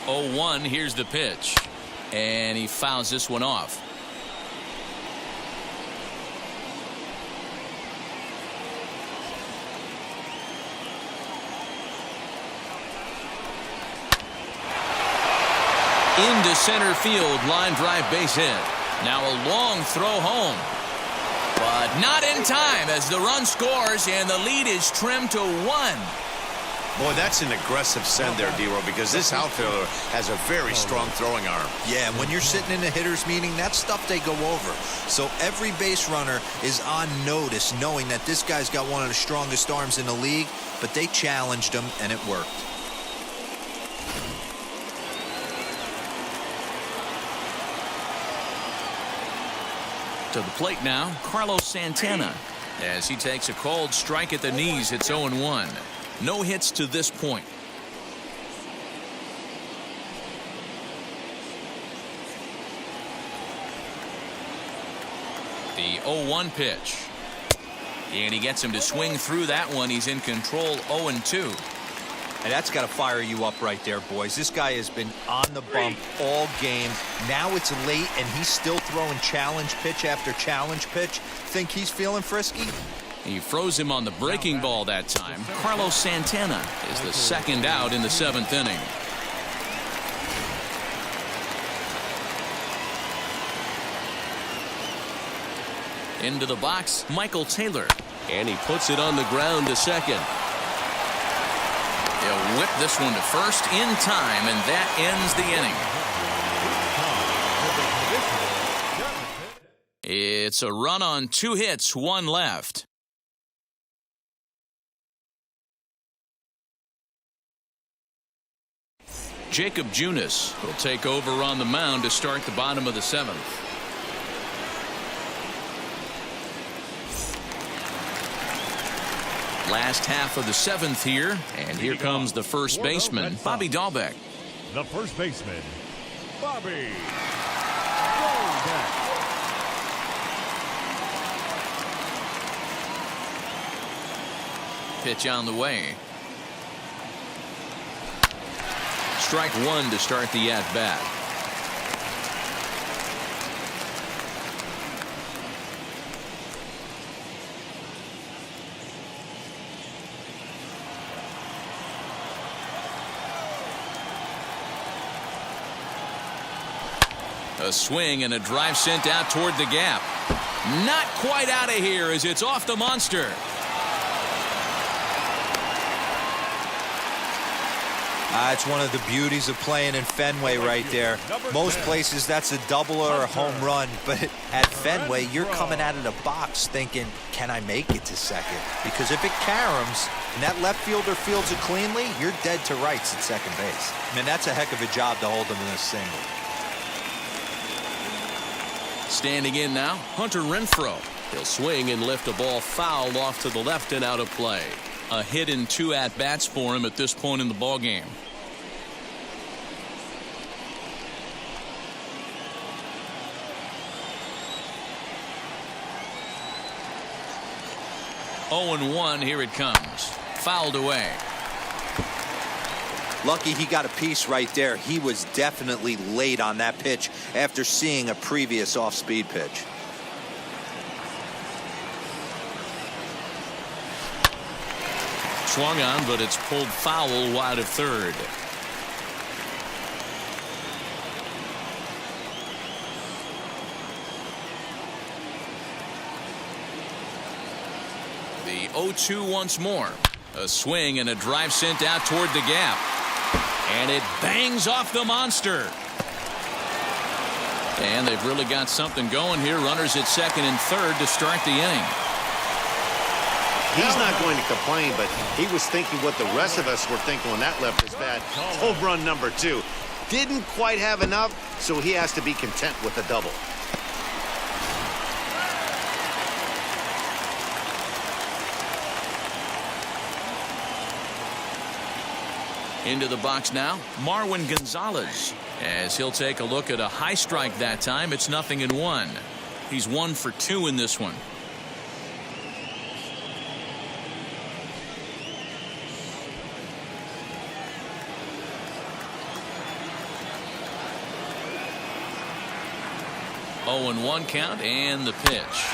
0-1. Here's the pitch. And he fouls this one off. Into center field, line drive base hit. Now a long throw home. But not in time as the run scores and the lead is trimmed to 1. Boy, that's an aggressive send there, D-Row, because this outfielder has a very strong throwing arm. Yeah, when you're sitting in a hitter's meeting, that's stuff they go over. So every base runner is on notice, knowing that this guy's got one of the strongest arms in the league, but they challenged him, and it worked. To the plate now, Carlos Santana. As he takes a called strike at the knees, it's 0-1. No hits to this point. The 0-1 pitch. And he gets him to swing through that one. He's in control, 0-2. And that's got to fire you up right there, boys. This guy has been on the bump all game. Now it's late, and he's still throwing challenge pitch after challenge pitch. Think he's feeling frisky? He froze him on the breaking ball that time. Carlos Santana is the second out in the 7th inning. Into the box, Michael Taylor. And he puts it on the ground to second. He'll whip this one to first in time, and that ends the inning. It's a run on 2 hits, 1 left. Jacob Junis will take over on the mound to start the bottom of the 7th. Last half of the 7th here, and here comes the first baseman, Bobby Dahlbeck. The first baseman, Bobby Dahlbeck. Pitch on the way. Strike 1 to start the at-bat. A swing and a drive sent out toward the gap. Not quite out of here as it's off the monster. It's one of the beauties of playing in Fenway right there. Most places that's a double or a home run, but at Fenway you're coming out of the box thinking, can I make it to second? Because if it caroms and that left fielder fields it cleanly, you're dead to rights at second base. I mean, that's a heck of a job to hold them in a single. Standing in now, Hunter Renfroe. He'll swing and lift a ball foul off to the left and out of play. A hit in 2 at-bats for him at this point in the ballgame. Oh, 0-1, here it comes. Fouled away. Lucky he got a piece right there. He was definitely late on that pitch after seeing a previous off-speed pitch. Swung on, but it's pulled foul wide of third. The 0-2 once more. A swing and a drive sent out toward the gap. And it bangs off the monster. And they've really got something going here. Runners at second and third to start the inning. He's not going to complain, but he was thinking what the rest of us were thinking when that left his bat. Home run number 2. Didn't quite have enough, so he has to be content with a double. Into the box now, Marwin Gonzalez. As he'll take a look at a high strike that time, it's 0-1. He's 1 for 2 in this one. Oh, 0-1 count, and the pitch.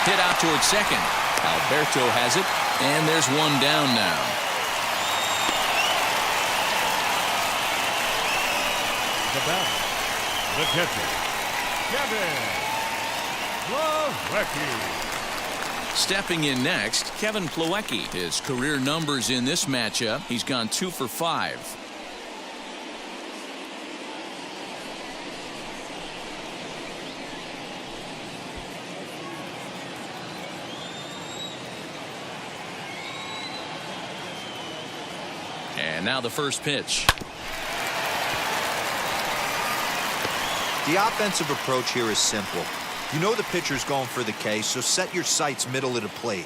Hit out towards second. Alberto has it, and there's one down now. The batter, the catcher, Kevin Plawecki. Stepping in next, Kevin Plawecki. His career numbers in this matchup, he's gone 2 for 5. And now the first pitch. The offensive approach here is simple. You know the pitcher's going for the K, so set your sights middle of the plate.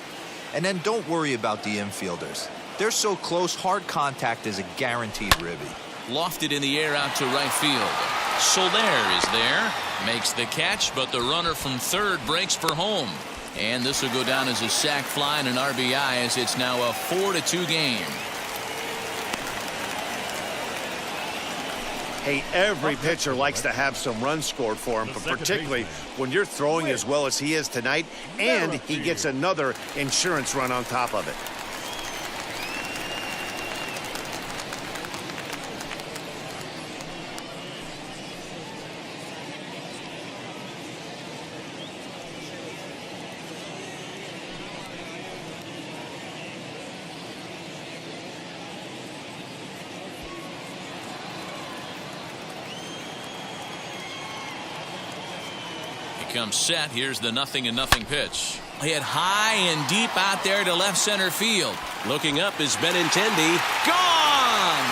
And then don't worry about the infielders. They're so close, hard contact is a guaranteed ribby. Lofted in the air out to right field. Soler is there. Makes the catch, but the runner from third breaks for home. And this will go down as a sac fly and an RBI as it's now a 4-2 game. Hey, every pitcher likes to have some runs scored for him, but particularly when you're throwing as well as he is tonight, and he gets another insurance run on top of it. Comes set. Here's the 0-0 pitch. Hit high and deep out there to left center field. Looking up is Benintendi. Gone!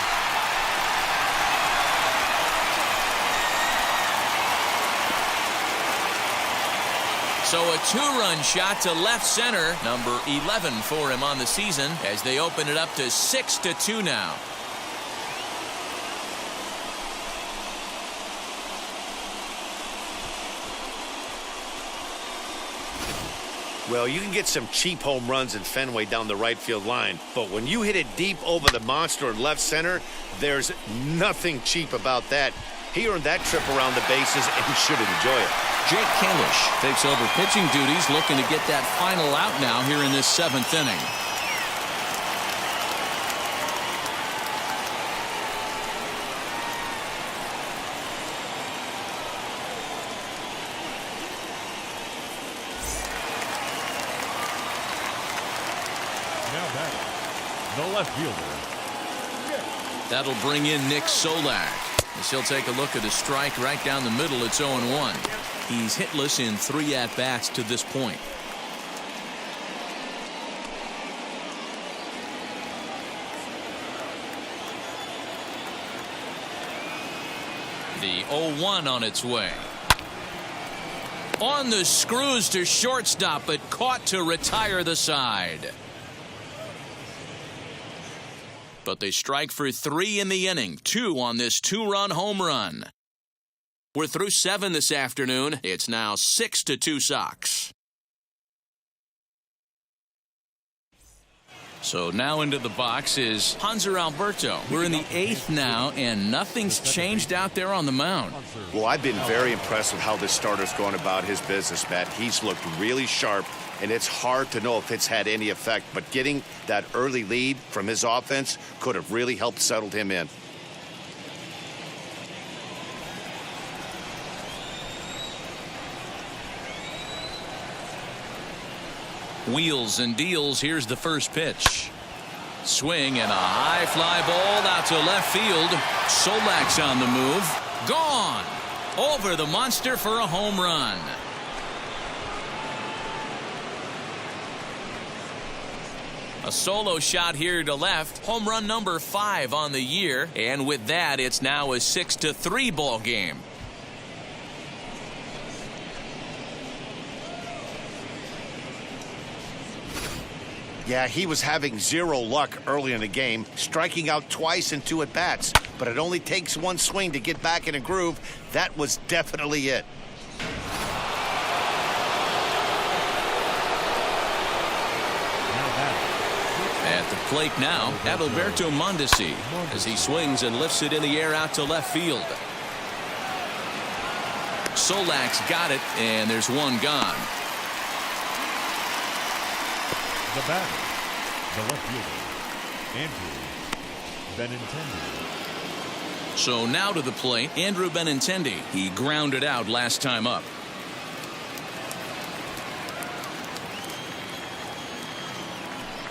So a two-run shot to left center. Number 11 for him on the season as they open it up to 6-2 now. Well, you can get some cheap home runs in Fenway down the right field line, but when you hit it deep over the monster in left center, there's nothing cheap about that. He earned that trip around the bases and should enjoy it. Jake Kalish takes over pitching duties, looking to get that final out now here in this 7th inning. The left fielder. That'll bring in Nick Solak as he'll take a look at a strike right down the middle. It's 0-1. He's hitless in 3 at-bats to this point. The 0-1 on its way. On the screws to shortstop, but caught to retire the side. But they strike for 3 in the inning, 2 on this 2-run home run. We're through 7 this afternoon. It's now 6-2 Sox. So now into the box is Hanser Alberto. We're in the 8th now, and nothing's changed out there on the mound. Well, I've been very impressed with how this starter's going about his business, Matt. He's looked really sharp, and it's hard to know if it's had any effect, but getting that early lead from his offense could have really helped settle him in. Wheels and deals. Here's the first pitch. Swing and a high fly ball out to left field. Solak's on the move. Gone. Over the monster for a home run. A solo shot here to left. Home run number 5 on the year. And with that, it's now a 6-3 ball game. Yeah, he was having zero luck early in the game, striking out twice in 2 at-bats. But it only takes one swing to get back in a groove. That was definitely it. At the plate now, Adalberto Mondesi as he swings and lifts it in the air out to left field. Solak's got it, and there's one gone. The batter, the left fielder, Andrew Benintendi. So now to the plate, Andrew Benintendi. He grounded out last time up.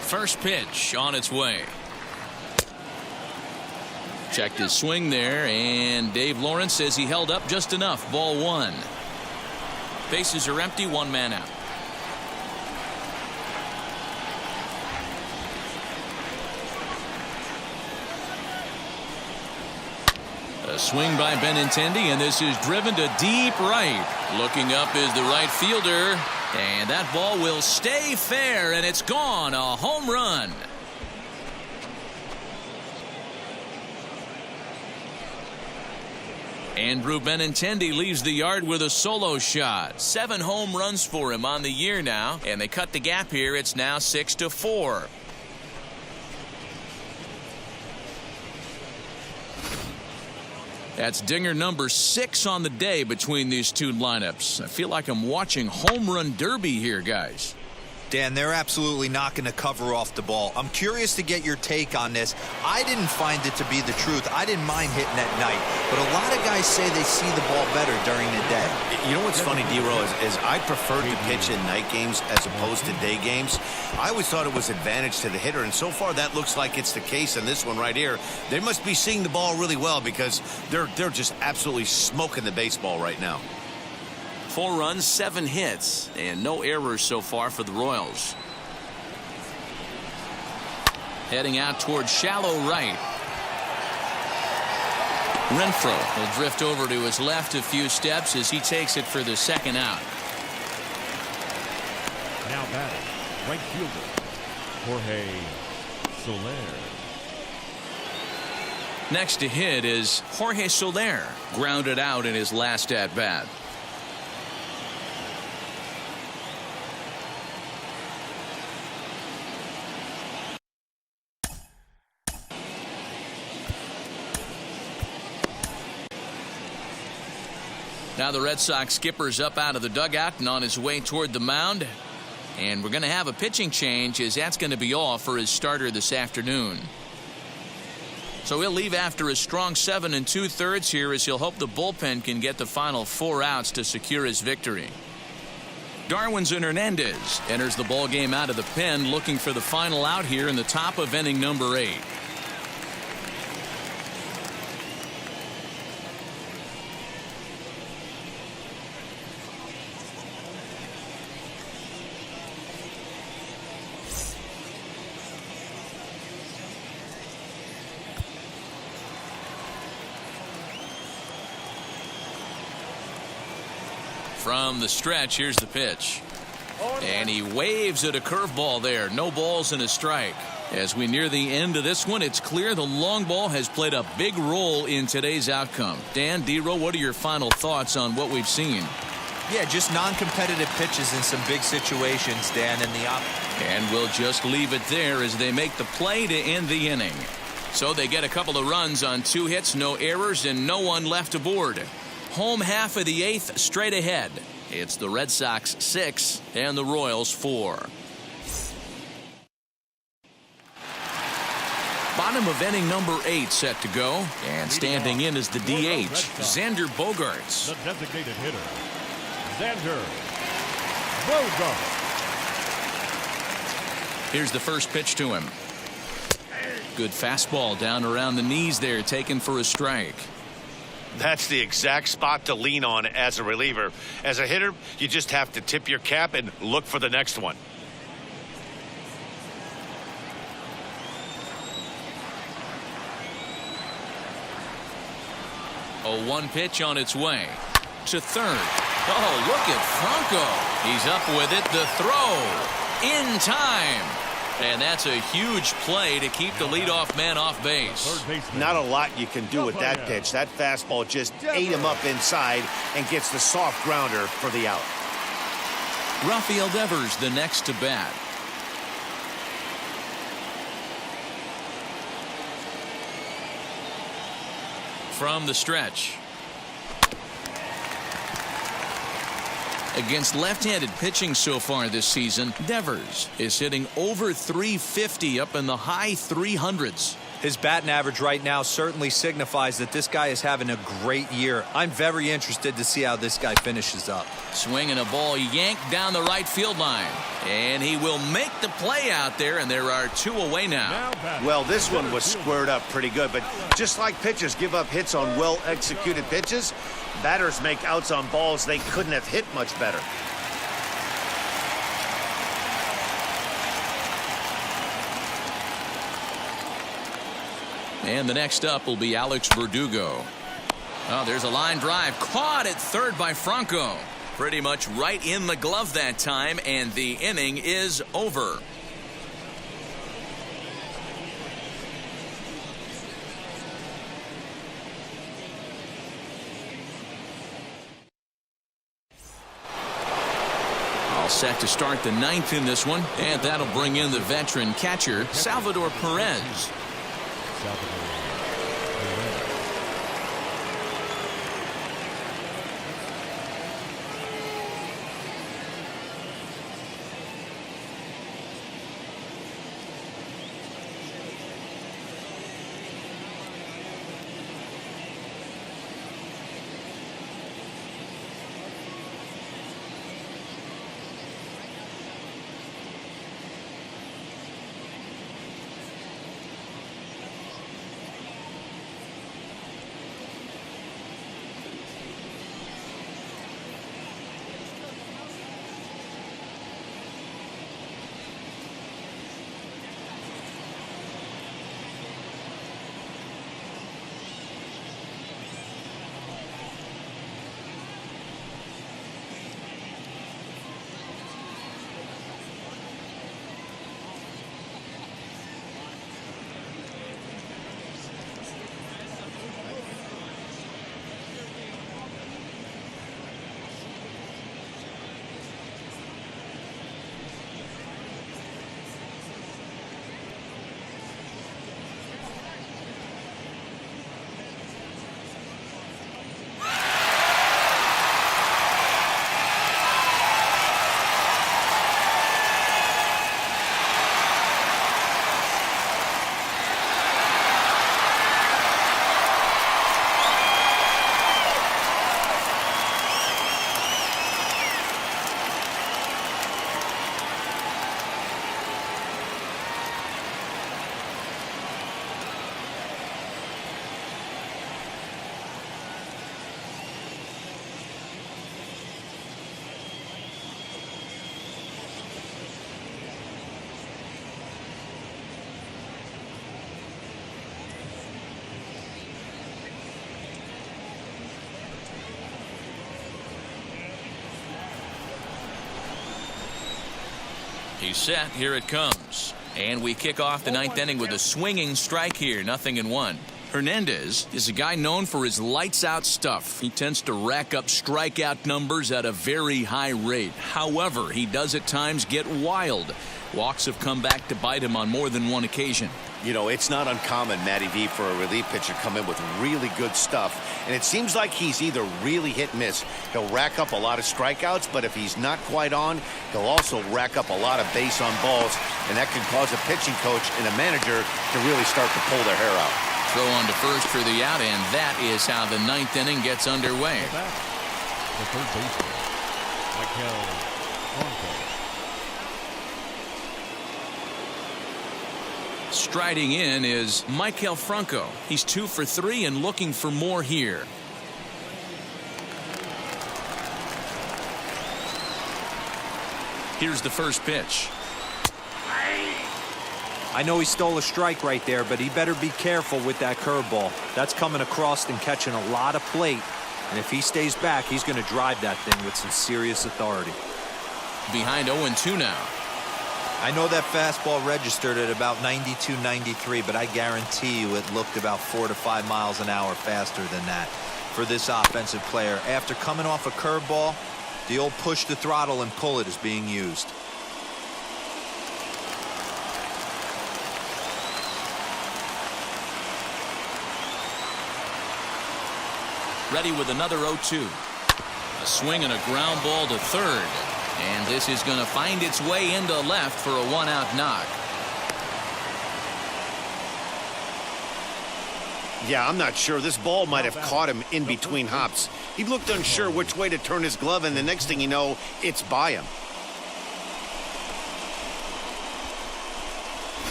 First pitch on its way. Checked his swing there, and Dave Lawrence says he held up just enough. Ball 1. Bases are empty, 1 man out. A A swing by Benintendi, and this is driven to deep right. Looking up is the right fielder, and that ball will stay fair, and it's gone. A home run. Andrew Benintendi leaves the yard with a solo shot. 7 home runs for him on the year now, and they cut the gap here. It's now 6-4. That's dinger number 6 on the day between these two lineups. I feel like I'm watching home run derby here, guys. Dan, they're absolutely not going to cover off the ball. I'm curious to get your take on this. I didn't find it to be the truth. I didn't mind hitting at night, but a lot of guys say they see the ball better during the day. You know what's funny, D-Row, is I preferred to pitch in night games as opposed to day games. I always thought it was advantage to the hitter, and so far that looks like it's the case in this one right here. They must be seeing the ball really well because they're just absolutely smoking the baseball right now. 4 runs, 7 hits, and no errors so far for the Royals. Heading out towards shallow right. Renfroe will drift over to his left a few steps as he takes it for the second out. Now batting, right fielder, Jorge Soler. Next to hit is Jorge Soler, grounded out in his last at-bat. Now the Red Sox skipper's up out of the dugout and on his way toward the mound. And we're going to have a pitching change, as that's going to be all for his starter this afternoon. So he'll leave after a strong 7 2/3 here, as he'll hope the bullpen can get the final 4 outs to secure his victory. Darwinzon Hernandez enters the ball game out of the pen, looking for the final out here in the top of inning number 8. From the stretch, here's the pitch. And he waves at a curveball there. No balls and a strike. As we near the end of this one, it's clear the long ball has played a big role in today's outcome. Dan, D-Row, what are your final thoughts on what we've seen? Yeah, just non-competitive pitches in some big situations, Dan, in the And we'll just leave it there as they make the play to end the inning. So they get a couple of runs on 2 hits, no errors, and no one left aboard. Home half of the 8th straight ahead. It's the Red Sox 6 and the Royals 4. Bottom of inning number 8 set to go. And standing in is the DH, Xander Bogaerts. The designated hitter, Xander Bogaerts. Here's the first pitch to him. Good fastball down around the knees there, taken for a strike. That's the exact spot to lean on as a reliever. As a hitter, you just have to tip your cap and look for the next one. A 1 pitch on its way to third. Oh, look at Franco. He's up with it. The throw in time. And that's a huge play to keep the leadoff man off base. Not a lot you can do with that pitch. That fastball just ate him up inside and gets the soft grounder for the out. Rafael Devers the next to bat. From the stretch. Against left-handed pitching so far this season, Devers is hitting over 350, up in the high 300s. His batting average right now certainly signifies that this guy is having a great year. I'm very interested to see how this guy finishes up. Swinging a ball yanked down the right field line. And he will make the play out there, and there are 2 away now. Well, this one was squared up pretty good, but just like pitchers give up hits on well-executed pitches, batters make outs on balls they couldn't have hit much better. And the next up will be Alex Verdugo. Oh, there's a line drive caught at third by Franco. Pretty much right in the glove that time, and the inning is over. All set to start the ninth in this one, and that'll bring in the veteran catcher, Salvador Perez. He's set. Here it comes. And we kick off the ninth inning with a swinging strike here. 0-1. Hernandez is a guy known for his lights-out stuff. He tends to rack up strikeout numbers at a very high rate. However, he does at times get wild. Walks have come back to bite him on more than one occasion. You know, it's not uncommon, Matty V, for a relief pitcher to come in with really good stuff. And it seems like he's either really hit and miss. He'll rack up a lot of strikeouts, but if he's not quite on, he'll also rack up a lot of base on balls. And that can cause a pitching coach and a manager to really start to pull their hair out. Throw on to first for the out, and that is how the ninth inning gets underway. The third baseman, a.k.a. Striding in is Maikel Franco. He's 2 for 3 and looking for more here. Here's the first pitch. I know he stole a strike right there, but he better be careful with that curveball. That's coming across and catching a lot of plate. And if he stays back, he's going to drive that thing with some serious authority. Behind 0-2 now. I know that fastball registered at about 92, 93, but I guarantee you it looked about 4 to 5 miles an hour faster than that for this offensive player. After coming off a curveball, the old push the throttle and pull it is being used. Ready with another 0-2. A swing and a ground ball to third. And this is going to find its way into left for a 1-out knock. Yeah, I'm not sure. This ball might have caught him in between hops. He looked unsure which way to turn his glove, and the next thing you know, it's by him.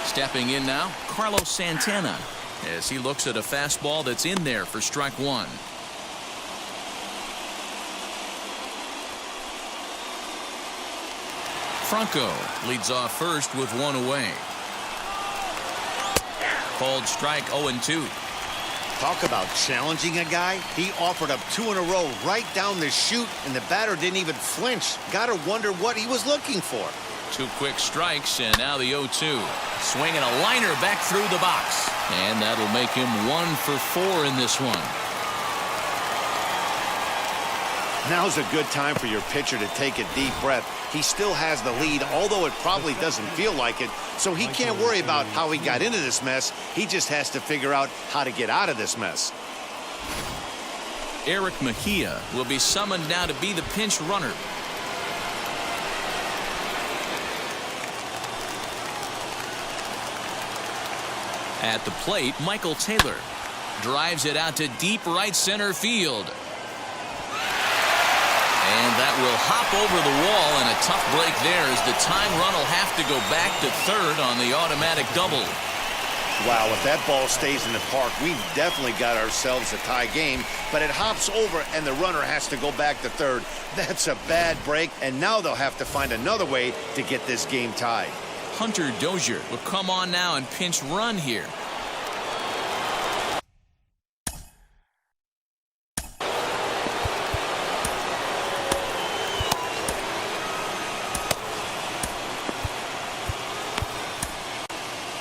Stepping in now, Carlos Santana, as he looks at a fastball that's in there for strike one. Franco leads off first with one away. Called strike 0-2. Talk about challenging a guy. He offered up 2 in a row right down the chute, and the batter didn't even flinch. Gotta wonder what he was looking for. 2 quick strikes, and now the 0-2. Swinging a liner back through the box. And that'll make him 1 for 4 in this one. Now's a good time for your pitcher to take a deep breath. He still has the lead, although it probably doesn't feel like it, so he can't worry about how he got into this mess. He just has to figure out how to get out of this mess. Eric Mejia will be summoned now to be the pinch runner. At the plate, Michael Taylor drives it out to deep right center field. And that will hop over the wall, and a tough break there as the time run will have to go back to third on the automatic double. Wow, if that ball stays in the park, we've definitely got ourselves a tie game, but it hops over and the runner has to go back to third. That's a bad break, and now they'll have to find another way to get this game tied. Hunter Dozier will come on now and pinch run here.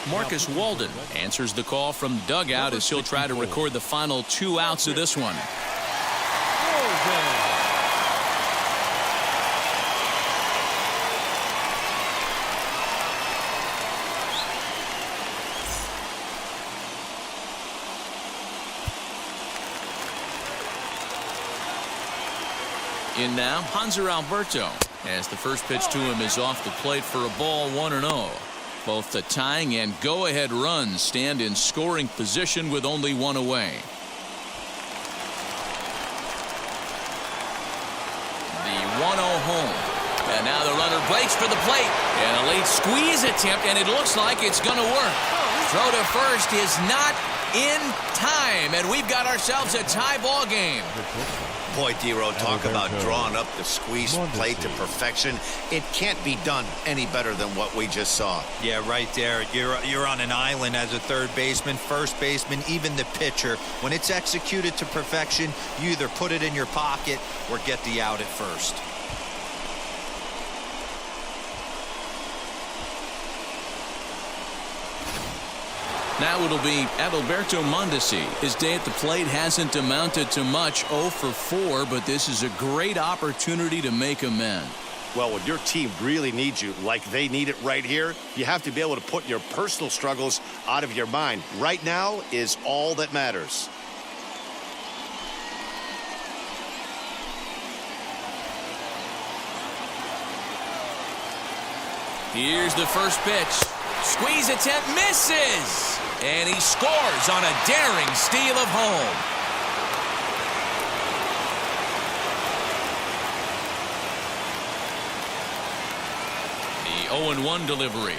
Marcus Walden answers the call from dugout as he'll try to record the final 2 outs of this one. In now, Hanser Alberto, as the first pitch to him is off the plate for a ball 1-0. Both the tying and go-ahead runs stand in scoring position with only 1 away. The 1-0 home. And now the runner breaks for the plate. And a late squeeze attempt, and it looks like it's going to work. Throw to first is not in time, and we've got ourselves a tie ball game. Boy, D-Row, talk about drawing up the squeeze plate to perfection. It can't be done any better than what we just saw. Yeah, right there. You're on an island as a third baseman, first baseman, even the pitcher. When it's executed to perfection, you either put it in your pocket or get the out at first. Now it'll be Adalberto Mondesi. His day at the plate hasn't amounted to much, 0 for 4, but this is a great opportunity to make amends. Well, when your team really needs you, like they need it right here, you have to be able to put your personal struggles out of your mind. Right now is all that matters. Here's the first pitch. Squeeze attempt misses. And he scores on a daring steal of home. The 0-1 delivery.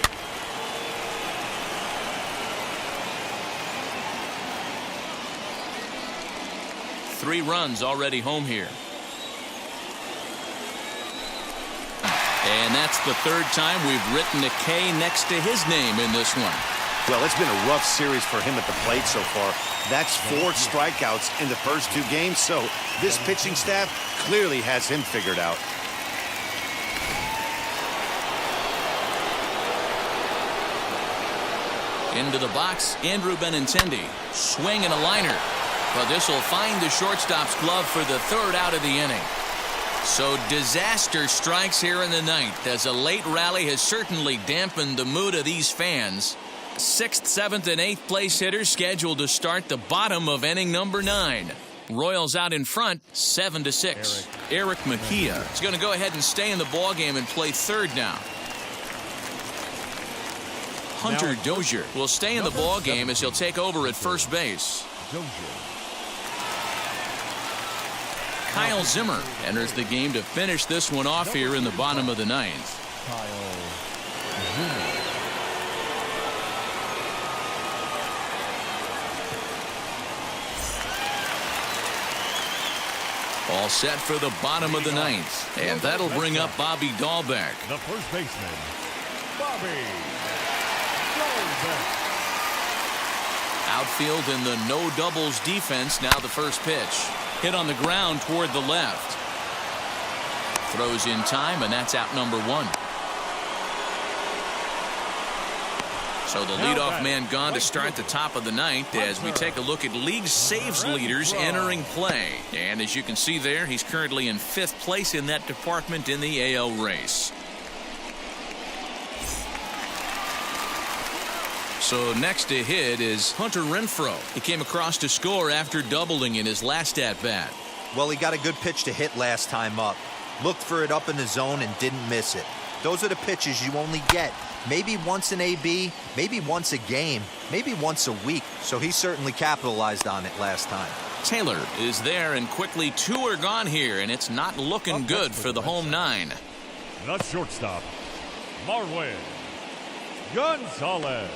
Three runs already home here. And that's the third time we've written a K next to his name in this one. Well, it's been a rough series for him at the plate so far. That's 4 strikeouts in the first 2 games, so this pitching staff clearly has him figured out. Into the box, Andrew Benintendi. Swing and a liner. But this will find the shortstop's glove for the 3rd out of the inning. So disaster strikes here in the 9th as a late rally has certainly dampened the mood of these fans. 6th, 7th, and 8th place hitters scheduled to start the bottom of inning number 9. Royals out in front, 7-6. Eric Mejia is going to go ahead and stay in the ballgame and play 3rd now. Hunter Dozier will stay in the ballgame as he'll take over at first base. Kyle Zimmer enters the game to finish this one off here in the bottom of the 9th. All set for the bottom of the 9th. And that'll bring up Bobby Dahlbeck. The first baseman, Bobby Dahlbeck. Outfield in the no doubles defense. Now the first pitch. Hit on the ground toward the left. Throws in time, and that's out number 1. So the leadoff man gone to start the top of the ninth as we take a look at league saves leaders entering play. And as you can see there, he's currently in 5th place in that department in the AL race. So next to hit is Hunter Renfroe. He came across to score after doubling in his last at-bat. Well, he got a good pitch to hit last time up. Looked for it up in the zone and didn't miss it. Those are the pitches you only get maybe once an AB, maybe once a game, maybe once a week. So he certainly capitalized on it last time. Taylor is there, and quickly 2 are gone here, and it's not looking good for the home 9. The shortstop, Marwin Gonzalez.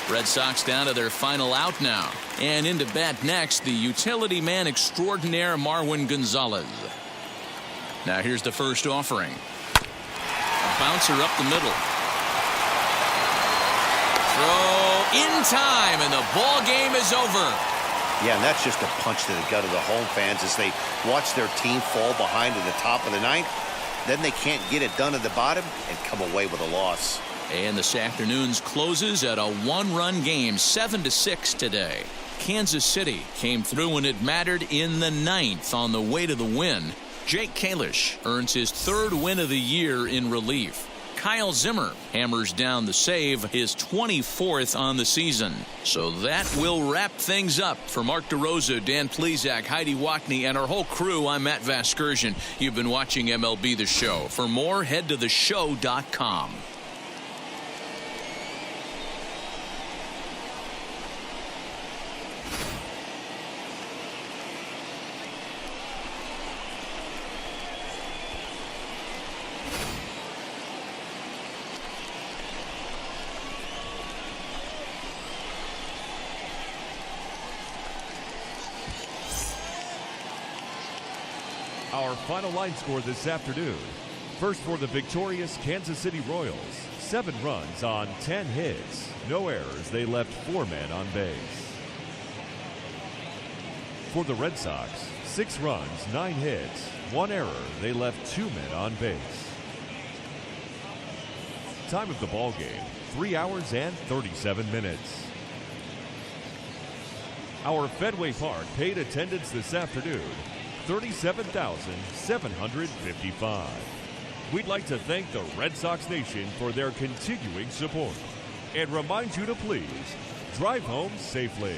Red Sox down to their final out now. And into bat next, the utility man extraordinaire Marwin Gonzalez. Now here's the first offering. A bouncer up the middle. Throw in time, and the ball game is over. Yeah, and that's just a punch to the gut of the home fans as they watch their team fall behind in the top of the ninth. Then they can't get it done at the bottom and come away with a loss. And this afternoon's closes at a 1-run game, 7-6 today. Kansas City came through when it mattered in the 9th on the way to the win. Jake Kalish earns his 3rd win of the year in relief. Kyle Zimmer hammers down the save, his 24th on the season. So that will wrap things up. For Mark DeRosa, Dan Plesac, Heidi Watney, and our whole crew, I'm Matt Vasgersian. You've been watching MLB The Show. For more, head to theshow.com. Our final line score this afternoon. First for the victorious Kansas City Royals, 7 runs on 10 hits. No errors. They left 4 men on base. For the Red Sox, 6 runs, 9 hits, 1 error. They left 2 men on base. Time of the ball game, 3 hours and 37 minutes. Our Fenway Park paid attendance this afternoon, 37,755. We'd like to thank the Red Sox Nation for their continuing support and remind you to please drive home safely.